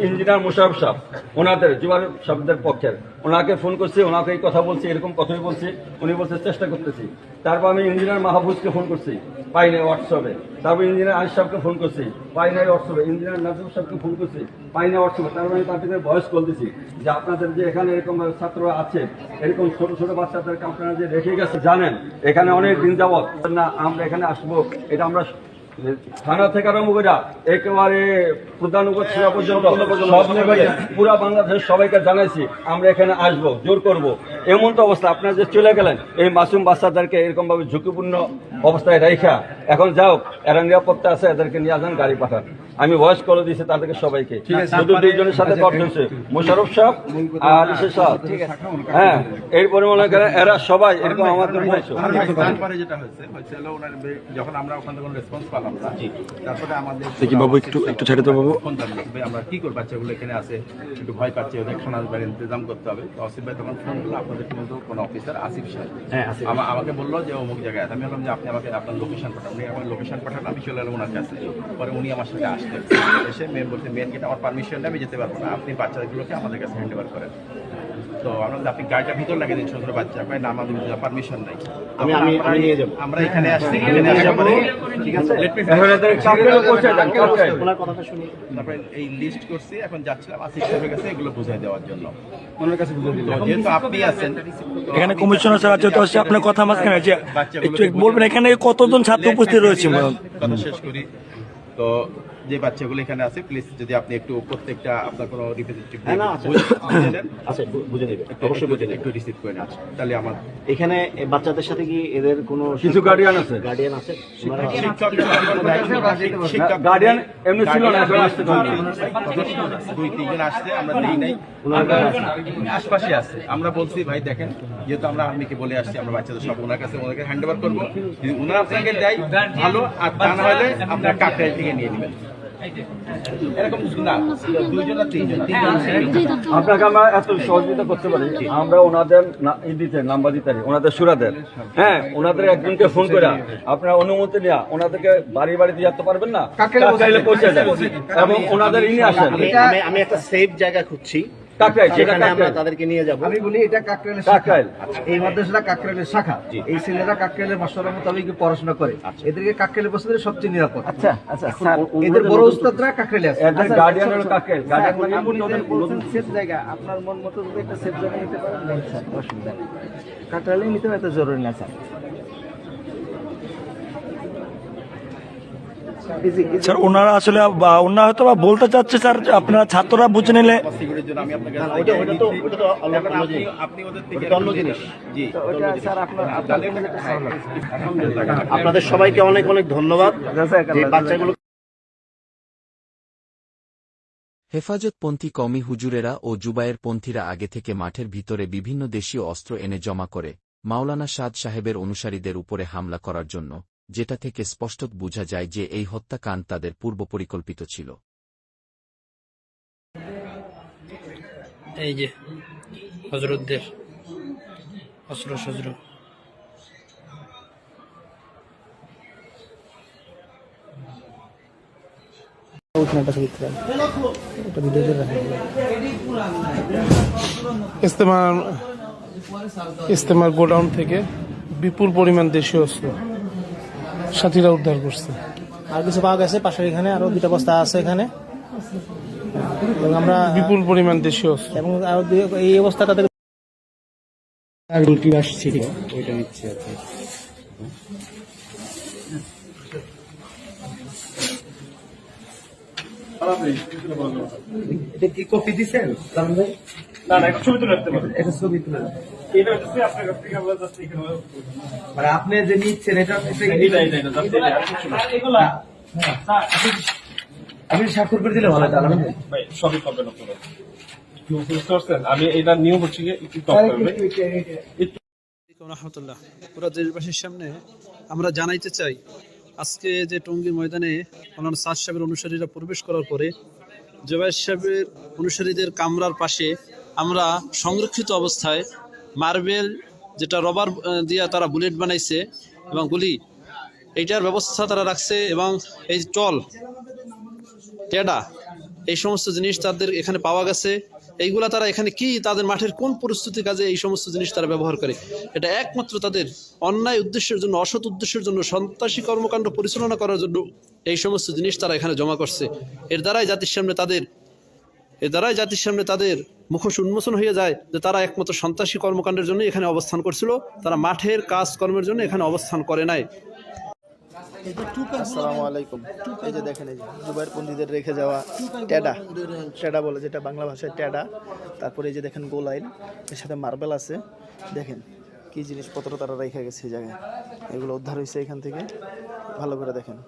ইঞ্জিনিয়ার মোশারফ সাহেব, ওনাদের জুবাইর সাহেবদের পক্ষের, ওনাকে ফোন করছি, ওনাকে এই কথা বলছি, এরকম কথাই বলছি, উনি বলছে চেষ্টা করতেছি। তারপর আমি ইঞ্জিনিয়ার মাহফুজকে ফোন করছি, পাই নাই হোয়াটসঅ্যাপে। তারপর ইঞ্জিনিয়ার আনিস সাহেবকে ফোন করছি, পাই নাই হোয়াটসঅ্যাপে। ইঞ্জিনিয়ার নাজিম সাহেবকে ফোন করছি, পাই নাই হোয়াটসঅ্যাপে। তারপর আমি তাদেরকে ভয়েস কল দিছি যে আপনাদের যে এখানে এরকম ছাত্ররা আছে, এরকম ছোট ছোট বাচ্চাদেরকে আপনারা যে রেখে গেছে, জানেন এখানে অনেক দিন যাবত না আমরা এখানে আসবো, এটা আমরা থানা থেকে আরম্ভ করে একেবারে প্রধান উপজেলা পর্যন্ত সব জায়গায় পুরা বাংলাদেশের সবাইকে জানাইছি আমরা এখানে আসবো, জোর করব। এমন তো অবস্থা আপনারা যে চলে গেলেন, এই মাসুম বাচ্চাদেরকে এরকম ভাবে ঝুঁকিপূর্ণ অবস্থায় রেখা, এখন যাও এরা নিরাপত্তা আছে, এদেরকে নিয়ে আসেন, গাড়ি পাঠান। আমি ভয়েস কলে দিয়েছি তাদেরকে সবাইকে, শুধু 2 জনের সাথে কথা হয়েছে, মোশারফ সাহেব আর ইসের সাহেব, হ্যাঁ। এরপরে মনে করেন এরা সবাই এরকম আমাদের বলছে। তারপরে যেটা হয়েছে ওনার যখন আমরা ওখান থেকে রেসপন্স পালাম না, তারপরে আমাদের দেখি বাবু একটু ছেড়ে দাও বাবু, ফোন জানলাম আমরা কি করবো, বাচ্চাগুলো এখানে আছে, একটু ভয় পাচ্ছে, ওদের খানার বাইরে ইন্তজাম করতে হবে। তো আসিফ ভাই তখন ফোন করলো, আপনাদের কিন্তু কোনো অফিসার আসিফ সাহেব, হ্যাঁ, আমাকে বললো যে অমুক জায়গায়। আমি বললাম যে আপনি আমাকে আপনার লোকেশন পাঠান। উনি আমার লোকেশন পাঠান, আমি চলে এলাম ওনার কাছে। পরে উনি আমার সাথে আসলেন, এসে মেয়ে বলতে মেয়ের গেটে আমার পারমিশন নেই, আমি যেতে পারবো না, আপনি বাচ্চাগুলোকে আমাদের কাছে হ্যান্ড ওভার করেন। তো আমরা আপনি গাড়িটা ভিতর লাগিয়ে দিন, ছোট বাচ্চা আপনার না, আমাদের পারমিশন নাই, আমি নিয়ে যাবো। আমরা এখানে আসছি, এখানে আসার পরে ঠিক আছে, তারপরে এই লিস্ট করছি, এখন যাচ্ছিলাম আসিফ সাহেবের কাছে এগুলো বুঝাই দেওয়ার জন্য, ওনার কাছে বুঝাই দিলাম। যেহেতু আপনি আছেন এখানে কমিশনার স্যার আছে, তো আপনার কথা মাঝখানে যে একটু বলবেন এখানে কতজন ছাত্র উপস্থিত রয়েছে? কথা শেষ করি। তো যে বাচ্চাগুলো এখানে আছে, প্লিজ যদি আপনি একটু প্রত্যেকটা আপনার কোনো রিপ্রেজেন্টেটিভ আচ্ছা বুঝে নেবেন, অবশ্যই বুঝে নেবেন, একটু রিসিভ করে নেন। তাহলে আমার এখানে বাচ্চাদের সাথে কি এদের কোনো কিছু গার্ডিয়ান আছে? গার্ডিয়ান এমনি ছিল না, 2-3 জন আসছে, আমরা দেই নাই, আশপাশে আছে। আমরা বলছি ভাই দেখেন, যেহেতু আমরা আর্মিকে বলে আসছি, আমরা বাচ্চাদের সব ওনার কাছে ওনাকে হ্যান্ড ওভার করবো, যদি ওনারা আপনাকে দেয় ভালো, আর তা না হলে আপনার কাকরাইল থেকে নিয়ে নেবেন। এরকম না, দুইজন না তিনজন। আপনাকে আমরা এত সহযোগিতা করতে পারি, আমরা ওনাদের দিতে নাম্বার দিতে পারি, ওনাদের সুরাদের, হ্যাঁ, ওনাদের একজনকে ফোন করে আপনার অনুমতি নেওয়া, ওনাদেরকে বাড়ি বাড়িতে যেতে পারবেন না, কাকরাইলে পৌঁছে যান এবং ওনাদের ইনি আসেন। আমি একটা সেফ জায়গা খুঁজছি, তাদেরকে নিয়ে যাবো। আমি বলি এটা কাকরাইলের শাখা, এই মাদ্রাসাটা কাকরাইলের শাখা। এই ছেলেরা কাকরাইলের মাস্টার মোতাবেক পড়াশোনা করে, এদেরকে কাকরাইলে বসে সবচেয়ে নিরাপদ। আচ্ছা আচ্ছা, এদের বড় উস্তাদরা কাকরাইলে আছে, এদের গার্ডিয়ান হলো কাকরাইল। সেফ জায়গা, আপনার মন মতো যদি একটা সেফ জায়গা নিতে পারেন, অসুবিধা নেই, কাকরাইলে নিতে এত জরুরি না স্যার। স্যার ওনারা আসলে ওনারা হয়তো বা বলতে চাচ্ছে স্যার, আপনারা ছাত্ররা বুঝে নিলে আপনাদের সবাইকে অনেক অনেক ধন্যবাদ। বাচ্চাগুলো হেফাজতপন্থী কওমি হুজুরেরা ও জুবায়ের পন্থীরা আগে থেকে মাঠের ভিতরে বিভিন্ন দেশীয় অস্ত্র এনে জমা করে মাওলানা সাদ সাহেবের অনুসারীদের উপরে হামলা করার জন্য, যেটা থেকে স্পষ্ট বোঝা যায় যে এই হত্যাকাণ্ড তাদের পূর্ব পরিকল্পিত ছিল। এই যে হযরতদের অস্ত্র শস্ত্র, ইস্তেমার গোডাউন থেকে বিপুল পরিমাণ দেশীয় অস্ত্র সাথীরা উদ্ধার করছে। আর কিছু পাওয়া গেছে পাশের এখানে, আরো 2টা বস্তা আছে এখানে, এবং আমরা বিপুল পরিমাণ দেশীয় অস্ত্র এবং আরো এই অবস্থাটা আসছিল ওইটা নিচ্ছে আর কি। এটা কি কপি দিছেন? না না, ছবি তুলে রাখতে পারেন, এটা ছবি তুলে এটা হচ্ছে আপনার কাছ থেকে আমরা জাস্ট এখানে, মানে আপনি যে নিচ্ছেন এটা এগুলা আপনি স্বাক্ষর করে দিলে ভালো, তাহলে ভাই সবই পাবেন আপনারা। আমি এটা নিয়ম হচ্ছে রহমতুল্লাহ। পুরো দেশবাসীর সামনে আমরা জানাইতে চাই, আজকে যে টঙ্গীর ময়দানে মাওলানা সাদ সাহেবের অনুসারীরা প্রবেশ করার পরে জুবায়ের সাহেবের অনুসারীদের কামরার পাশে আমরা সংরক্ষিত অবস্থায় মার্বেল, যেটা রবার দিয়ে তারা বুলেট বানাইছে এবং গুলি, এইটার ব্যবস্থা তারা রাখছে, এবং এই টল টেডা এই সমস্ত জিনিস তাদের এখানে পাওয়া গেছে। এইগুলা তারা এখানে কি তাদের মাঠের কোন পরিস্থিতির কাজে এই সমস্ত জিনিস তারা ব্যবহার করে, এটা একমাত্র তাদের অন্যায় উদ্দেশ্যের জন্য, অসৎ উদ্দেশ্যের জন্য, সন্ত্রাসী কর্মকাণ্ড পরিচালনা করার জন্য এই সমস্ত জিনিস তারা এখানে জমা করছে। এর দ্বারাই জাতির সামনে তাদের মুখোশ উন্মোচন হয়ে যায় যে তারা একমাত্র সন্ত্রাসী কর্মকাণ্ডের জন্য এখানে অবস্থান করছিল, তারা মাঠের কাজকর্মের জন্য এখানে অবস্থান করে নাই। আসসালামু আলাইকুম। এই যে দেখেন, এই যে জুবায়ের পন্থীদের রেখে যাওয়া টেডা বলে, যেটা বাংলা ভাষায় টেডা। তারপরে এই যে দেখেন গোলাইল, এর সাথে মার্বেল আছে। দেখেন কি জিনিসপত্র তারা রেখে গেছে এই জায়গায়, এগুলো উদ্ধার হয়েছে এখান থেকে। ভালো করে দেখেন,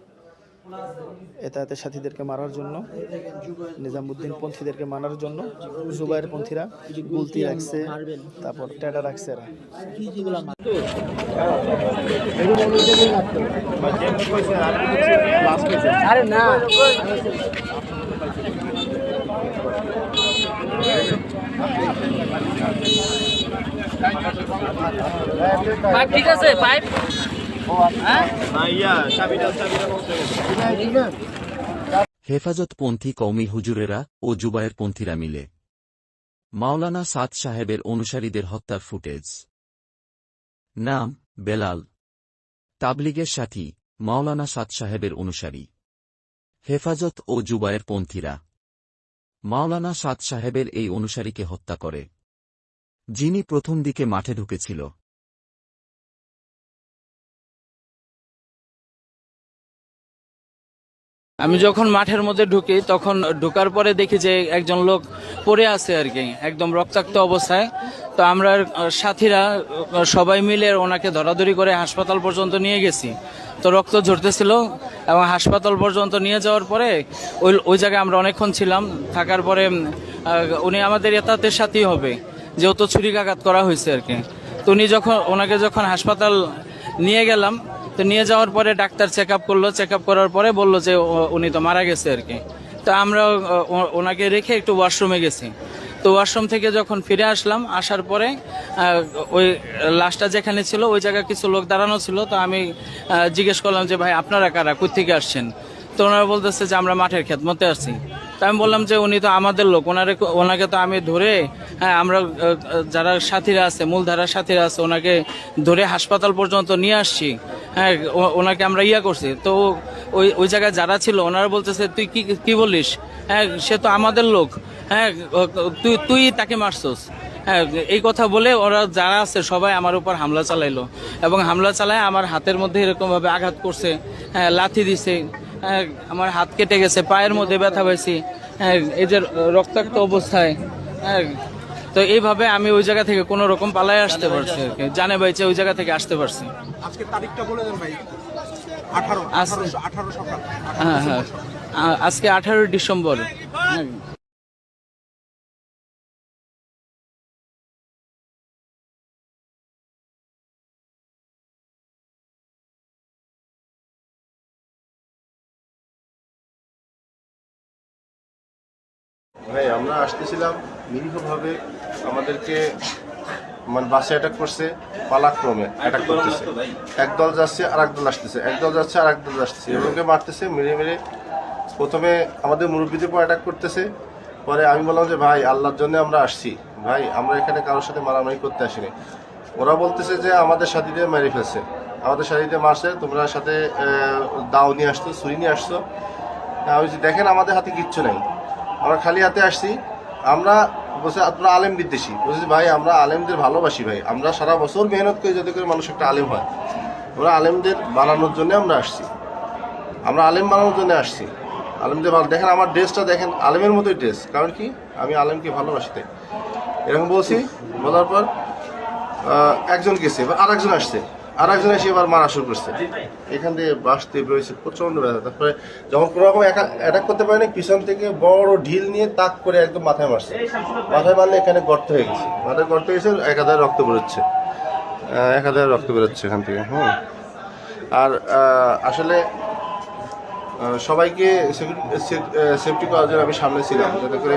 এতে সাথীদেরকে মারার জন্য, নিজামুদ্দিন পন্থীদেরকে মারার জন্য জুবায়ের পন্থীরা গুলতি রাখছে, তারপর টেডা রাখছে এরা। আরে না, পাইপ ঠিক আছে, পাইপ হেফাজতপন্থী কওমি হুজুরেরা ও জুবায়ের পন্থীরা মিলে মাওলানা সাদ সাহেবের অনুসারীদের হত্যার ফুটেজ। নাম বেলাল, তাবলিগের সাথী, মাওলানা সাদ সাহেবের অনুসারী। হেফাজত ও জুবায়ের পন্থীরা মাওলানা সাদ সাহেবের এই অনুসারীকে হত্যা করে, যিনি প্রথম দিকে মাঠে ঢুকেছিল। আমি যখন মাঠের মধ্যে ঢুকি, তখন ঢোকার পরে দেখি যে একজন লোক পড়ে আছে আর কি, একদম রক্তাক্ত অবস্থায়। তো আমরা সাথীরা সবাই মিলে ওনাকে ধরাধরি করে হাসপাতাল পর্যন্ত নিয়ে গেছি। তো রক্ত ঝরতেছিল, এবং হাসপাতাল পর্যন্ত নিয়ে যাওয়ার পরে ওই জায়গায় আমরা অনেকক্ষণ ছিলাম। থাকার পরে উনি আমাদের এতাতের সাথেই হবে, যেহেতু ছুরিকাঘাত করা হয়েছে আর কি। তো ওনাকে যখন হাসপাতাল নিয়ে গেলাম, তো নিয়ে যাওয়ার পরে ডাক্তার চেক আপ করলো, চেক আপ করার পরে বললো যে উনি তো মারা গেছে আর কি। তো আমরা ওনাকে রেখে একটু ওয়াশরুমে গেছি। তো ওয়াশরুম থেকে যখন ফিরে আসলাম, আসার পরে ওই লাশটা যেখানে ছিল ওই জায়গায় কিছু লোক দাঁড়ানো ছিল। তো আমি জিজ্ঞেস করলাম যে ভাই আপনারা কারা, কোথা থেকে আসছেন? তো ওনারা বলতেছে যে আমরা মাঠের খেদমতে আসছি। তো আমি বললাম যে উনি তো আমাদের লোক, ওনাকে তো আমি ধরে, হ্যাঁ আমরা যারা সাথীরা আছে, মূলধারার সাথীরা আছে, ওনাকে ধরে হাসপাতাল পর্যন্ত নিয়ে আসছি। হ্যাঁ ওনাকে আমরা করছি। তো ওই জায়গায় যারা ছিল ওনারা বলতেছে তুই কি বলিস, হ্যাঁ সে তো আমাদের লোক, হ্যাঁ তুই তাকে মারছস। হ্যাঁ এই কথা বলে ওরা যারা আছে সবাই আমার উপর হামলা চালাইলো, এবং হামলা চালায় আমার হাতের মধ্যে এরকম ভাবে আঘাত করছে, হ্যাঁ লাথি দিছে, হ্যাঁ আমার হাত কেটে গেছে, পায়ের মধ্যে ব্যথা পাইছি, হ্যাঁ এই যে রক্তাক্ত অবস্থায়। হ্যাঁ তো এইভাবে আমি ওই জায়গা থেকে কোনো রকম পালায় আসতে পারছি আর কি, জানে বাইচে ওই জায়গা থেকে আসতে পারছি। আজকে তারিখটা বলে দেন ভাই। 18 সকাল। হ্যাঁ হ্যাঁ আজকে 18 ডিসেম্বর। হ্যাঁ ভাই আমরা আসতেছিলাম নিরীহভাবে, আমাদেরকে মানে বাসে অ্যাটাক করছে, পালাক্রমে অ্যাটাক করতেছে, একদল যাচ্ছে আর একদল আসতেছে, একদল যাচ্ছে আর একদল আসতেছে, এগুলোকে মারতেছে, মেরে মেরে প্রথমে আমাদের মুরব্বীদের উপর অ্যাটাক করতেছে। পরে আমি বললাম যে ভাই আল্লাহর জন্য আমরা আসছি, ভাই আমরা এখানে কারোর সাথে মারামারি করতে আসিনি। ওরা বলতেছে যে আমাদের সাথীদের মেরে ফেলছে, আমাদের সাথীদের মারছে, তোমরা সাথে দাও নিয়ে আসছো, ছুরি নিয়ে আসছো। আমি দেখেন আমাদের হাতে কিচ্ছু নেই, আমরা খালি হাতে আসছি। আমরা বলছি আপনারা আলেম বিদ্বেষী, বলছি ভাই আমরা আলেমদের ভালোবাসি ভাই, আমরা সারা বছর মেহনত করি যাতে করে মানুষ একটা আলেম হয়। আমরা আলেমদের বানানোর জন্য আমরা আসছি, আমরা আলেম বানানোর জন্য আসছি, আলেমদের ভালো। দেখেন আমার ড্রেসটা দেখেন, আলেমের মতোই ড্রেস, কারণ কি আমি আলেমকে ভালোবাসি তাই এরকম বলছি। বলার পর একজন গেছে, এবার আর একজন আসছে, আর একজন এসে এবার মারা শুরু করছে, এখান থেকে বাসতে বেরোয়েছে প্রচন্ড ব্যথা। তারপরে যখন কোনো রকম অ্যাটাক করতে পারেনি, পিছন থেকে বড় ঢিল নিয়ে তাক করে একদম মাথায় মারছে। মাথায় মারলে এখানে গর্ত হয়ে গেছে, মাথায় গর্ত হয়ে গেছে, একাধারে রক্ত বেরোচ্ছে, একাধারে রক্ত বেরোচ্ছে এখান থেকে। আর আসলে সবাইকে সেফটি করার জন্য আমি সামনে ছিলাম, যাতে করে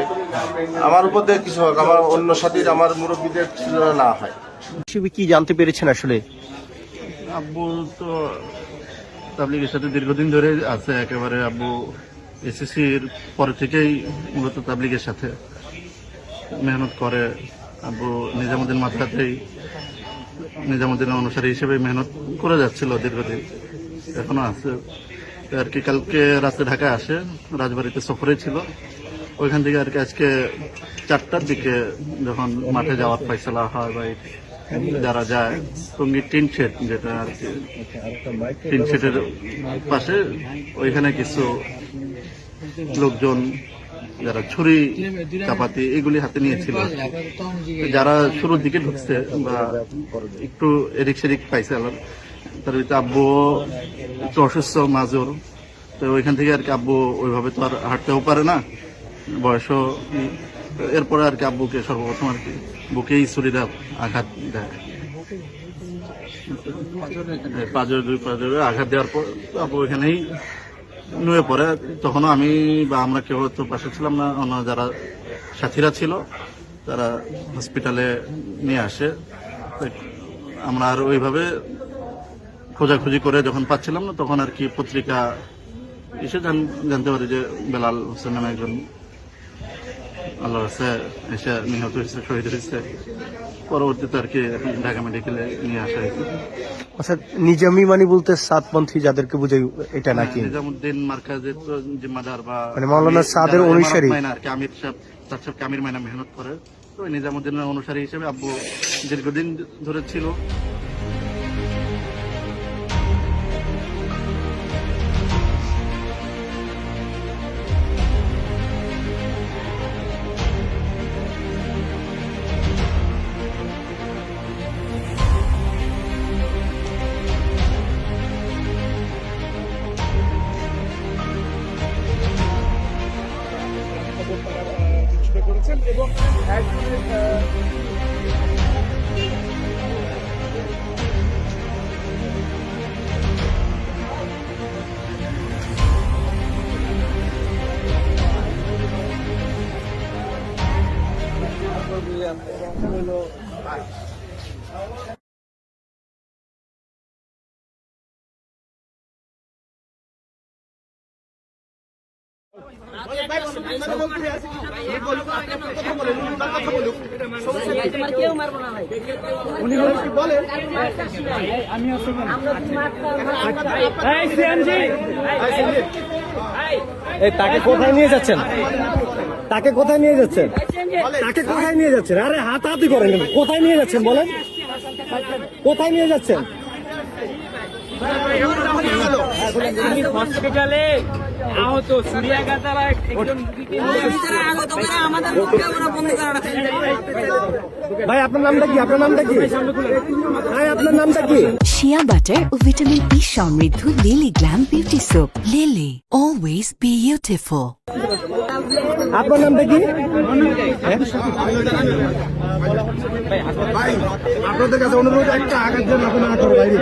আমার উপর দিয়ে কিছু হোক, আমার অন্য সাথে আমার মুরব্বীদের কিছু না হয়। কি জানতে পেরেছেন আসলে? আব্বু তো তাবলিগের সাথে দীর্ঘদিন ধরে আছে, একেবারে আব্বু এসএসসির পরে থেকেই মূলত তাবলিগের সাথে মেহনত করে। আব্বু নিজামুদ্দিন মাদ্রাসাতেই নিজামুদ্দিনের অনুসারী হিসেবে মেহনত করে যাচ্ছিল দীর্ঘদিন, এখনো আছে আর কি। কালকে রাতে ঢাকায় আসে, রাজবাড়িতে সফরে ছিল, ওইখান থেকে আর কি আজকে 4টার দিকে যখন মাঠে যাওয়ার ফয়সালা হয় বা যারা যায় টঙ্গীর টিন শেড, যেটা আর কি টিন শেডের পাশে, ওইখানে কিছু লোকজন যারা ছুরি চাপাতি এগুলি হাতে নিয়েছিল, যারা শুরুর দিকে ঢুকছে বা একটু এদিক সেদিক পাইছে, তার ভিতরে আব্বু একটু অসুস্থ মাজুর, তো ওইখান থেকে আর কি আব্বু ওইভাবে তো আর হাঁটতেও পারে না, বয়সও। এরপরে আর কি আব্বুকে সর্বপ্রথম আর কি বুকেই ছুরিটা আঘাত দেয়, পাঁজরে আঘাত দেওয়ার পর আব্বু ওইখানেই নুয়ে পড়ে। তখনও আমি বা আমরা কেউ তো পাশে ছিলাম না, অন্য যারা সাথীরা ছিল তারা হসপিটালে নিয়ে আসে। আমরা আর ওইভাবে খোঁজাখুঁজি করে যখন পাচ্ছিলাম না, তখন আর কি পত্রিকা এসে জানতে পারি যে বেলাল হোসেন নামে একজন আল্লাহ এসে নিহত হয়েছে, শহীদ হয়েছে। পরবর্তীতে আর কি ঢাকা মেডিকেলে নিয়ে আসা হয়েছে। আচ্ছা, নিজামি মানে বলতে সাতপন্থী যাদেরকে বুঝাই এটা নাকি? নিজামুদ্দিন মার্কাজের জিম্মাদার বা মানে মাওলানা সাদের অনুসারী আর কি আমির সাহেব, তার সাহেব আমির মাইনা মেহনত করে, তো নিজামুদ্দিনের অনুসারী হিসেবে আব্বু দীর্ঘদিন ধরে ছিল। করেছেন এবং একজনের তাকে কোথায় নিয়ে যাচ্ছেন? তাকে কোথায় নিয়ে যাচ্ছেন? তাকে কোথায় নিয়ে যাচ্ছেন? আরে হাতাহাতি করেন, কোথায় নিয়ে যাচ্ছেন বলেন? কোথায় নিয়ে যাচ্ছেন? হসপিটালে আহত সুরিয়াগাতারা একজন ভাই আপনার নামটা কি? আপনার নামটা কি ভাই? আপনার নামটা কি? শিয়া বাটার ও ভিটামিন ই সমৃদ্ধ lily glam beauty soap. Lily, always beautiful. আপনার নামটা কি? আপনাদের কাছে অনুরোধ, একটা আঘাত যেন আপনি না করেন বাইরে।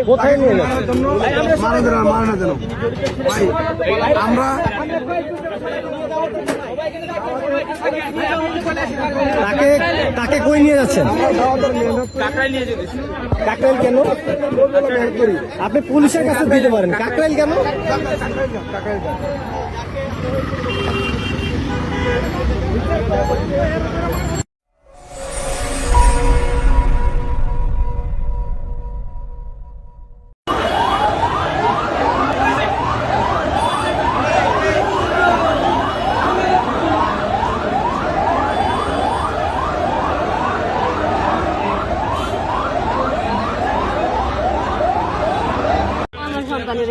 কোথায় নিয়ে মারা না যেন ভাই, আমরা তাকে কই নিয়ে যাচ্ছেন? কাকরাইল কেন? আপনি পুলিশের কাছে দিতে পারেন, কাকরাইল কেন? আমার সন্তানের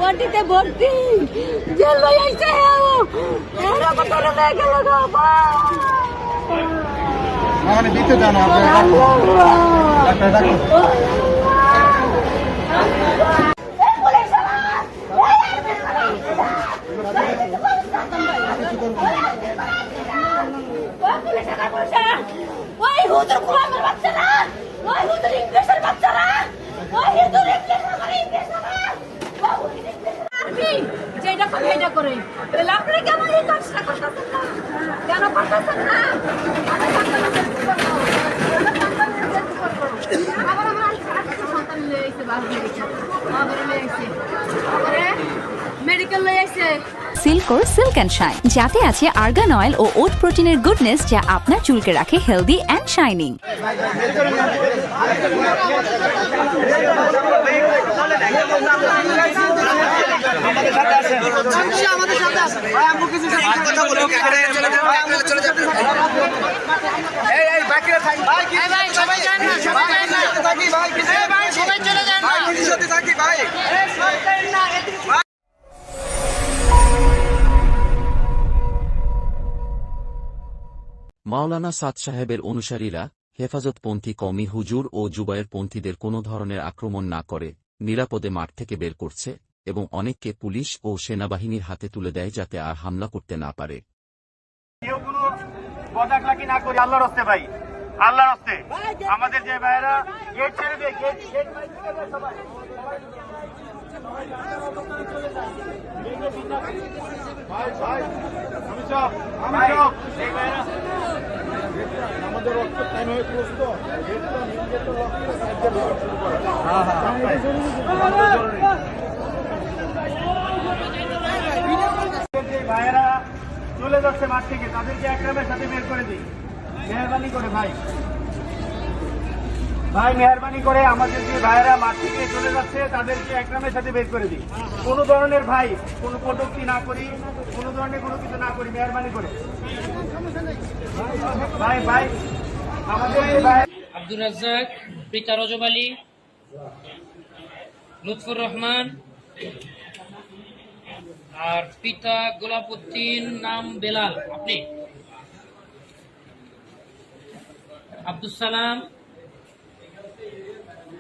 ওটিতে ভর্তি জেল লই আইছে এরা কত রে গেল বাবা মানে দিতে জানো আপনি ওই হুজুর কোরআনের বাচ্চারা, ওই হুজুর ইংলিশের বাচ্চারা, ওই হুজুর যেটা করে এটা করে আপনারা কেমন এই কাজটা করতেছেন না? কেন করতেছেন না? আবার আমার সন্তান লয়ে আইছে, বাস লয়ে আইছে, মেডিকেল লয়ে আইছে। সিল্কোর সিল্ক অ্যান্ড শাইন, যাতে আছে আর্গান অয়েল ও ওট প্রোটিনের গুডনেস, যা আপনার চুলকে রাখে হেলদি অ্যান্ড শাইনিং। মাওলানা সাদ সাহেবের অনুসারীরা হেফাজতপন্থী কওমি হুজুর ও জুবায়েরপন্থীদের কোনো ধরনের আক্রমণ না করে নিরাপদে মাঠ থেকে বের করছে এবং অনেককে পুলিশ ও সেনাবাহিনীর হাতে তুলে দেয় যাতে আর হামলা করতে না পারে। কেউ কোনো বদাকলাকি না করি আল্লাহর রাস্তে ভাই, আল্লাহর রাস্তে আমাদের যে ভাইয়েরা গেট ছেড়ে দেয়, গেট সবাই আমাদের রক্ত টাইম হয়ে ক্লোজ তো ভাইয়েরা চলে যাচ্ছে মাঠ থেকে, তাদেরকে একরামের সাথে বের করে দিই মেহরবানি করে ভাই, ভাই মেহরবানি করে আমাদের যে ভাইয়েরা মাঠ থেকে চলে যাচ্ছে তাদেরকে একরামের সাথে বের করে দিই। কোনো ধরনের ভাই কোনো কটূক্তি না করি, কোনো ধরনের কোনো কিছু না করি, মেহরবানি করে ভাই ভাই আমাদের ভাই আব্দুর রাজ্জাক, পিতা রজব আলী, লুৎফুর রহমান আর পিতা গোলাপউদ্দিন, নাম বেলাল, আপনি আব্দুল সালাম,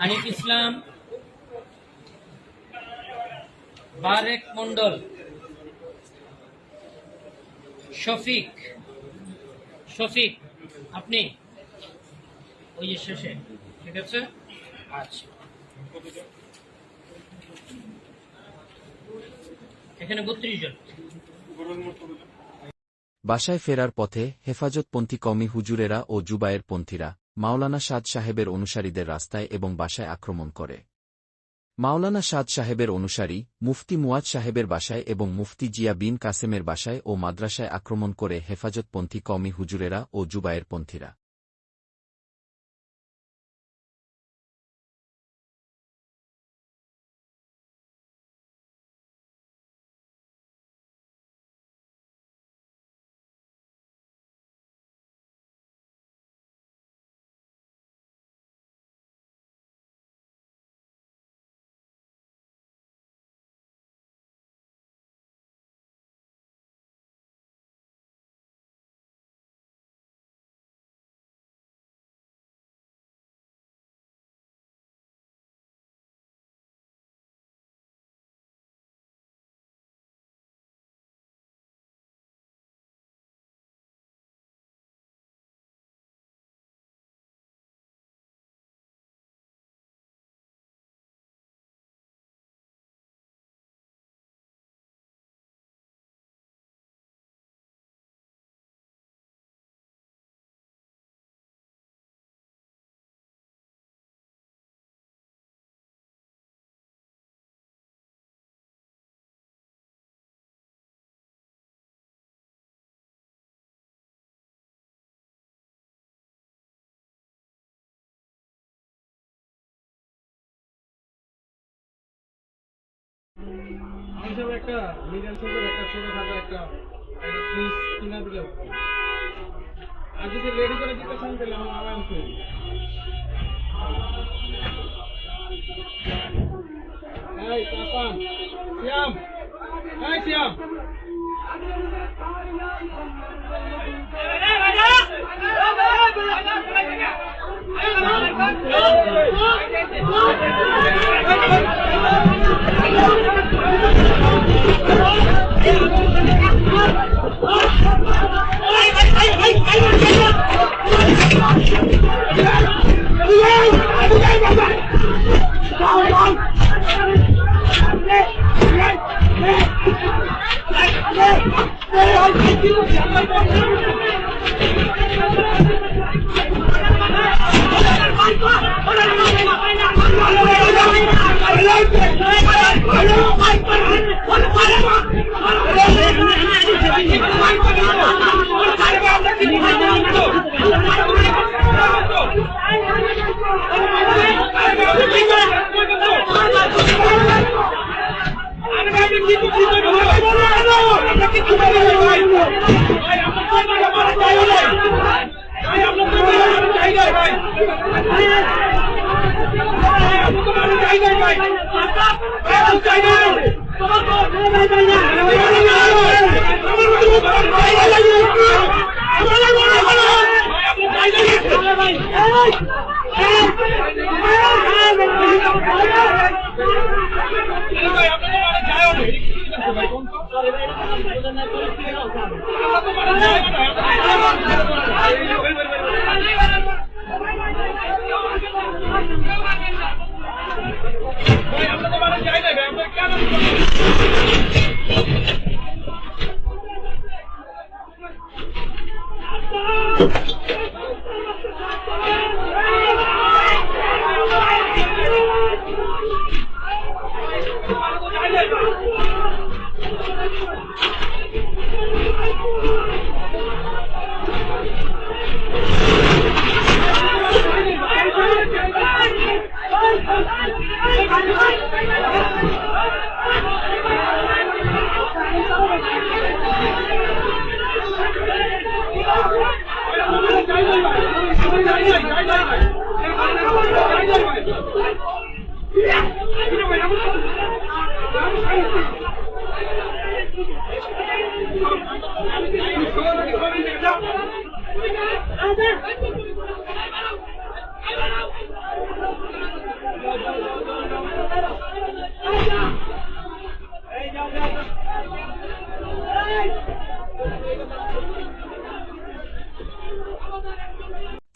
হানিফ ইসলাম, বারেক মন্ডল, শফিক, আপনি ওই যে শেষে, ঠিক আছে? আচ্ছা এখানে 32 জন। বাসায় ফেরার পথে হেফাজতপন্থী কওমি হুজুরেরা ও জুবায়ের পন্থীরা মাওলানা সাদ সাহেবের অনুসারীদের রাস্তায় এবং বাসায় আক্রমণ করে। মাওলানা সাদ সাহেবের অনুসারী মুফতি মুয়াজ সাহেবের বাসায় এবং মুফতি জিয়া বিন কাসেমের বাসায় ও মাদ্রাসায় আক্রমণ করে হেফাজতপন্থী কওমি হুজুরেরা ও জুবায়ের পন্থীরা। হিসাবে একটা মিডিয়াম সাইজের একটা ছোটখাটো একটা ফ্রিজ কিনা দিলে আর যদি রেডি করে দিতে চান তাহলে আমি আনতে এই কাপান সিয়াম এই সিয়াম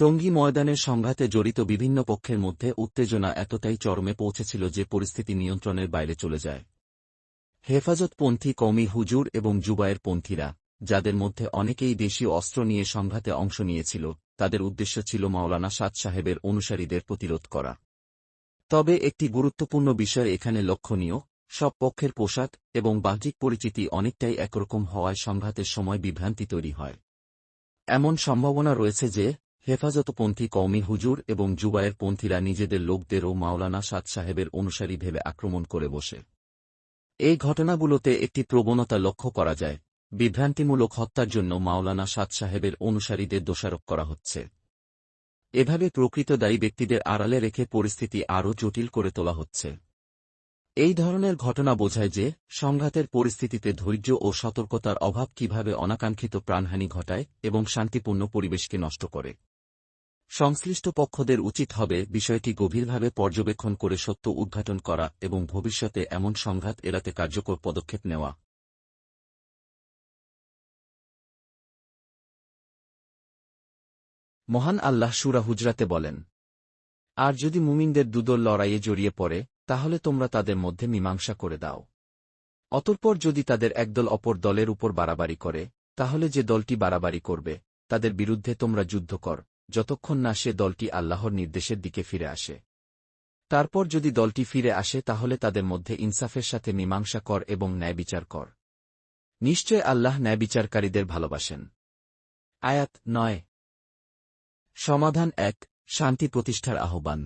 টঙ্গী ময়দানের সংঘাতে জড়িত বিভিন্ন পক্ষের মধ্যে উত্তেজনা এতটাই চরমে পৌঁছেছিল যে পরিস্থিতি নিয়ন্ত্রণের বাইরে চলে যায়। হেফাজতপন্থী কওমি হুজুর এবং জুবায়ের পন্থীরা, যাদের মধ্যে অনেকেই দেশীয় অস্ত্র নিয়ে সংঘাতে অংশ নিয়েছিল, তাদের উদ্দেশ্য ছিল মাওলানা সাদ সাহেবের অনুসারীদের প্রতিরোধ করা। তবে একটি গুরুত্বপূর্ণ বিষয় এখানে লক্ষণীয়, সব পক্ষের পোশাক এবং বাহ্যিক পরিচিতি অনেকটাই একরকম হওয়ায় সংঘাতের সময় বিভ্রান্তি তৈরি হয়। এমন সম্ভাবনা রয়েছে যে হেফাজতপন্থী কওমি হুজুর এবং জুবায়ের পন্থীরা নিজেদের লোকদেরও মাওলানা সাদ সাহেবের অনুসারী ভেবে আক্রমণ করে বসে। এই ঘটনাগুলোতে একটি প্রবণতা লক্ষ্য করা যায়, বিভ্রান্তিমূলক হত্যার জন্য মাওলানা সাদ সাহেবের অনুসারীদের দোষারোপ করা হচ্ছে। এভাবে প্রকৃত দায়ী ব্যক্তিদের আড়ালে রেখে পরিস্থিতি আরও জটিল করে তোলা হচ্ছে। এই ধরনের ঘটনা বোঝায় যে সংঘাতের পরিস্থিতিতে ধৈর্য ও সতর্কতার অভাব কিভাবে অনাকাঙ্ক্ষিত প্রাণহানি ঘটায় এবং শান্তিপূর্ণ পরিবেশকে নষ্ট করে। সংশ্লিষ্ট পক্ষদের উচিত হবে বিষয়টি গভীরভাবে পর্যবেক্ষণ করে সত্য উদ্ঘাটন করা এবং ভবিষ্যতে এমন সংঘাত এড়াতে কার্যকর পদক্ষেপ নেওয়া। মহান আল্লাহ সূরা হুজরাতে বলেন, আর যদি মুমিনদের দুদল লড়াইয়ে জড়িয়ে পড়ে, তাহলে তোমরা তাদের মধ্যে মীমাংসা করে দাও। অতঃপর যদি তাদের একদল অপর দলের উপর বাড়াবাড়ি করে, তাহলে যে দলটি বাড়াবাড়ি করবে, তাদের বিরুদ্ধে তোমরা যুদ্ধ কর, যতক্ষণ না সে দলটি আল্লাহর নির্দেশের দিকে ফিরে আসে। তারপর যদি দলটি ফিরে আসে তাহলে তাদের মধ্যে ইনসাফের সাথে মীমাংসা কর এবং ন্যায় বিচার কর। নিশ্চয় আল্লাহ ন্যায় বিচারকারীদের ভালোবাসেন। আয়াত 9। সমাধান 1। শান্তি প্রতিষ্ঠার আহ্বান।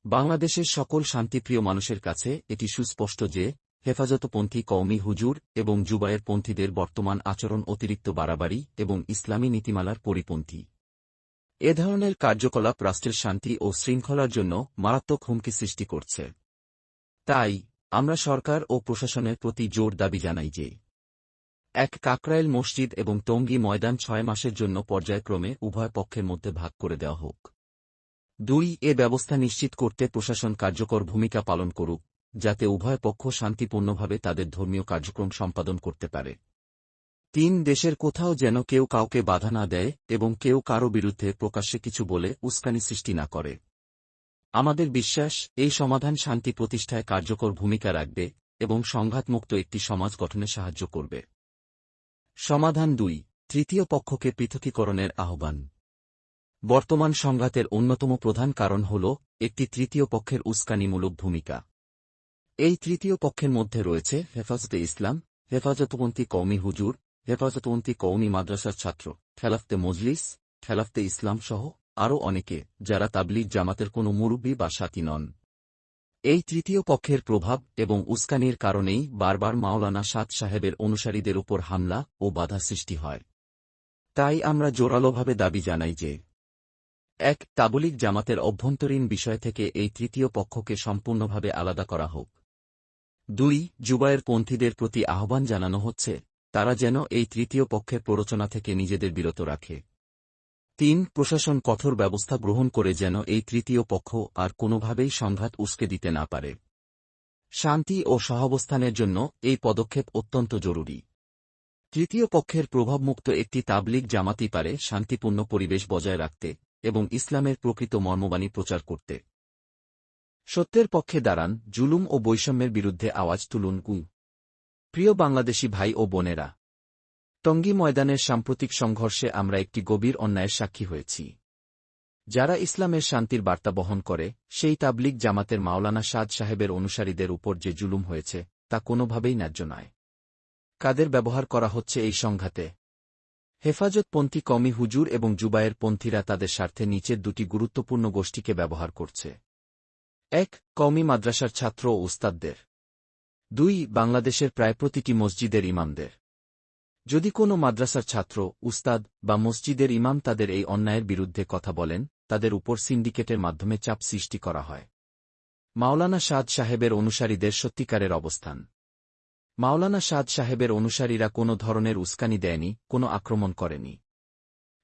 বাংলাদেশের সকল শান্তিপ্রিয় মানুষের কাছে এটি সুস্পষ্ট যে হেফাজতপন্থী কওমি হুজুর এবং জুবায়ের পন্থীদের বর্তমান আচরণ অতিরিক্ত বাড়াবাড়ি এবং ইসলামী নীতিমালার পরিপন্থী। এ ধরনের কার্যকলাপ রাষ্ট্রের শান্তি ও শৃঙ্খলার জন্য মারাত্মক হুমকি সৃষ্টি করছে। তাই আমরা সরকার ও প্রশাসনের প্রতি জোর দাবি জানাই যে 1. কাকরাইল মসজিদ এবং টঙ্গী ময়দান 6 মাসের জন্য পর্যায়ক্রমে উভয় পক্ষের মধ্যে ভাগ করে দেওয়া হোক। 2. এ ব্যবস্থা নিশ্চিত করতে প্রশাসন কার্যকর ভূমিকা পালন করুক, যাতে উভয় পক্ষ শান্তিপূর্ণভাবে তাদের ধর্মীয় কার্যক্রম সম্পাদন করতে পারে। 3. দেশের কোথাও যেন কেউ কাউকে বাধা না দেয় এবং কেউ কারও বিরুদ্ধে প্রকাশ্যে কিছু বলে উস্কানি সৃষ্টি না করে। আমাদের বিশ্বাস এই সমাধান শান্তি প্রতিষ্ঠায় কার্যকর ভূমিকা রাখবে এবং সংঘাতমুক্ত একটি সমাজ গঠনে সাহায্য করবে। সমাধান 2. তৃতীয় পক্ষকে পৃথকীকরণের আহ্বান। বর্তমান সংঘাতের অন্যতম প্রধান কারণ হল একটি তৃতীয় পক্ষের উস্কানিমূলক ভূমিকা। এই তৃতীয় পক্ষের মধ্যে রয়েছে হেফাজতে ইসলাম, হেফাজতপন্থী কওমি হুজুর, হেফাজতপন্থী কওমি মাদ্রাসার ছাত্র, খেলাফতে মজলিস, খেলাফতে ইসলাম সহ আরও অনেকে, যারা তাবলীগ জামাতের কোনো মুরব্বী বা সাথী নন। এই তৃতীয় পক্ষের প্রভাব এবং উস্কানির কারণেই বারবার মাওলানা সাদ সাহেবের অনুসারীদের উপর হামলা ও বাধা সৃষ্টি হয়। তাই আমরা জোরালোভাবে দাবি জানাই যে 1. তাবলীগ জামাতের অভ্যন্তরীণ বিষয় থেকে এই তৃতীয় পক্ষকে সম্পূর্ণভাবে আলাদা করা হোক। 2. জুবায়ের পন্থীদের প্রতি আহ্বান জানানো হচ্ছে তারা যেন এই তৃতীয় পক্ষের প্ররোচনা থেকে নিজেদের বিরত রাখে। 3. প্রশাসন কঠোর ব্যবস্থা গ্রহণ করে যেন এই তৃতীয় পক্ষ আর কোনোভাবেই সংঘাত উস্কে দিতে না পারে। শান্তি ও সহাবস্থানের জন্য এই পদক্ষেপ অত্যন্ত জরুরি। তৃতীয় পক্ষের প্রভাবমুক্ত একটি তাবলীগ জামাতই পারে শান্তিপূর্ণ পরিবেশ বজায় রাখতে এবং ইসলামের প্রকৃত মর্মবাণী প্রচার করতে। সত্যের পক্ষে দাঁড়ান, জুলুম ও বৈষম্যের বিরুদ্ধে আওয়াজ তুলুন। প্রিয় বাংলাদেশি ভাই ও বোনেরা, টঙ্গী ময়দানের সাম্প্রতিক সংঘর্ষে আমরা একটি গভীর অন্যায়ের সাক্ষী হয়েছি। যারা ইসলামের শান্তির বার্তা বহন করে সেই তাবলীগ জামাতের মাওলানা সাদ সাহেবের অনুসারীদের উপর যে জুলুম হয়েছে তা কোনোভাবেই ন্যায্য নয়। কাদের ব্যবহার করা হচ্ছে এই সংঘাতে? হেফাজতপন্থী কওমি হুজুর এবং জুবায়ের পন্থীরা তাদের স্বার্থে নিচের দুটি গুরুত্বপূর্ণ গোষ্ঠীকে ব্যবহার করছে। 1. কওমি মাদ্রাসার ছাত্র ও উস্তাদদের। 2. বাংলাদেশের প্রায় প্রতিটি মসজিদের ইমামদের। যদি কোনো মাদ্রাসার ছাত্র, উস্তাদ বা মসজিদের ইমাম তাদের এই অন্যায়ের বিরুদ্ধে কথা বলেন, তাদের উপর সিন্ডিকেটের মাধ্যমে চাপ সৃষ্টি করা হয়। মাওলানা সাদ সাহেবের অনুসারীদের সত্যিকারের অবস্থান। মাওলানা সাদ সাহেবের অনুসারীরা কোনো ধরনের উস্কানি দেয়নি, কোনো আক্রমণ করেনি।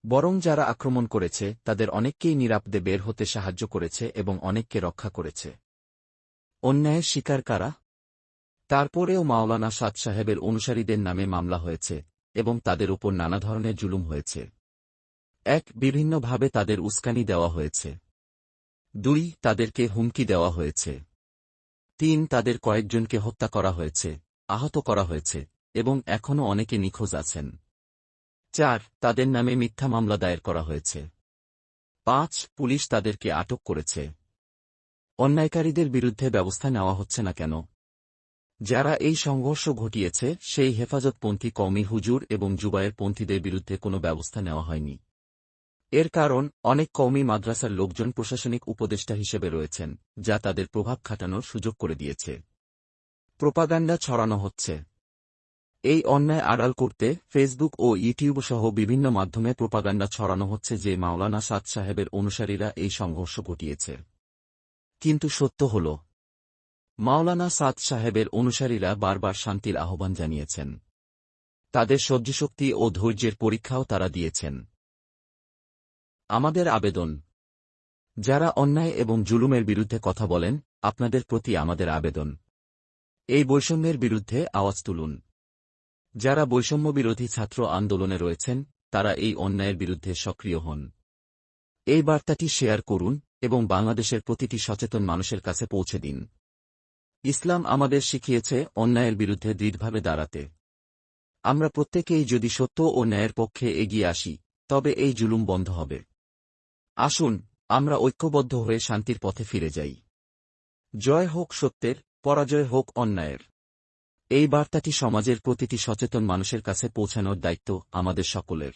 বরং যারা আক্রমণ করেছে তাদের অনেককেই নিরাপদে বের হতে সাহায্য করেছে এবং অনেককে রক্ষা করেছে। অন্যায়ের শিকার কারা? তারপরেও মাওলানা সাদ সাহেবের অনুসারীদের নামে মামলা হয়েছে এবং তাদের উপর নানা ধরনের জুলুম হয়েছে। 1. বিভিন্নভাবে তাদের উস্কানি দেওয়া হয়েছে। 2. তাদেরকে হুমকি দেওয়া হয়েছে। 3. তাদের কয়েকজনকে হত্যা করা হয়েছে আহত করা হয়েছে এবং এখনও অনেকে নিখোঁজ আছেন। 4 তাদের নামে মিথ্যা মামলা দায়ের করা হয়েছে। 5 পুলিশ তাদেরকে আটক করেছে। অন্যায়কারীদের বিরুদ্ধে ব্যবস্থা নেওয়া হচ্ছে না কেন? যারা এই সংঘর্ষ ঘটিয়েছে সেই হেফাজতপন্থী কওমি হুজুর এবং জুবায়ের পন্থীদের বিরুদ্ধে কোনো ব্যবস্থা নেওয়া হয়নি। এর কারণ অনেক কওমি মাদ্রাসার লোকজন প্রশাসনিক উপদেষ্টা হিসেবে রয়েছেন, যা তাদের প্রভাব খাটানোর সুযোগ করে দিয়েছে। প্রোপাগান্ডা ছড়ানো হচ্ছে। এই অন্যায় আড়াল করতে ফেসবুক ও ইউটিউব সহ বিভিন্ন মাধ্যমে প্রোপাগান্ডা ছড়ানো হচ্ছে যে মাওলানা সাদ সাহেবের অনুসারীরা এই সংঘর্ষ ঘটিয়েছে। কিন্তু সত্য হল, মাওলানা সাদ সাহেবের অনুসারীরা বারবার শান্তির আহ্বান জানিয়েছেন। তাদের সহ্যশক্তি ও ধৈর্যের পরীক্ষাও তারা দিয়েছেন। আমাদের আবেদন, যারা অন্যায় এবং জুলুমের বিরুদ্ধে কথা বলেন, আপনাদের প্রতি আমাদের আবেদন, এই বৈষম্যের বিরুদ্ধে আওয়াজ তুলুন। যারা বৈষম্যবিরোধী ছাত্র আন্দোলনে রয়েছেন, তারা এই অন্যায়ের বিরুদ্ধে সক্রিয় হন। এই বার্তাটি শেয়ার করুন এবং বাংলাদেশের প্রতিটি সচেতন মানুষের কাছে পৌঁছে দিন। ইসলাম আমাদের শিখিয়েছে অন্যায়ের বিরুদ্ধে দৃঢ়ভাবে দাঁড়াতে। আমরা প্রত্যেকেই যদি সত্য ও ন্যায়ের পক্ষে এগিয়ে আসি, তবে এই জুলুম বন্ধ হবে। আসুন আমরা ঐক্যবদ্ধ হয়ে শান্তির পথে ফিরে যাই। জয় হোক সত্যের, পরাজয় হোক অন্যায়ের। এই বার্তাটি সমাজের প্রতিটি সচেতন মানুষের কাছে পৌঁছানোর দায়িত্ব আমাদের সকলের।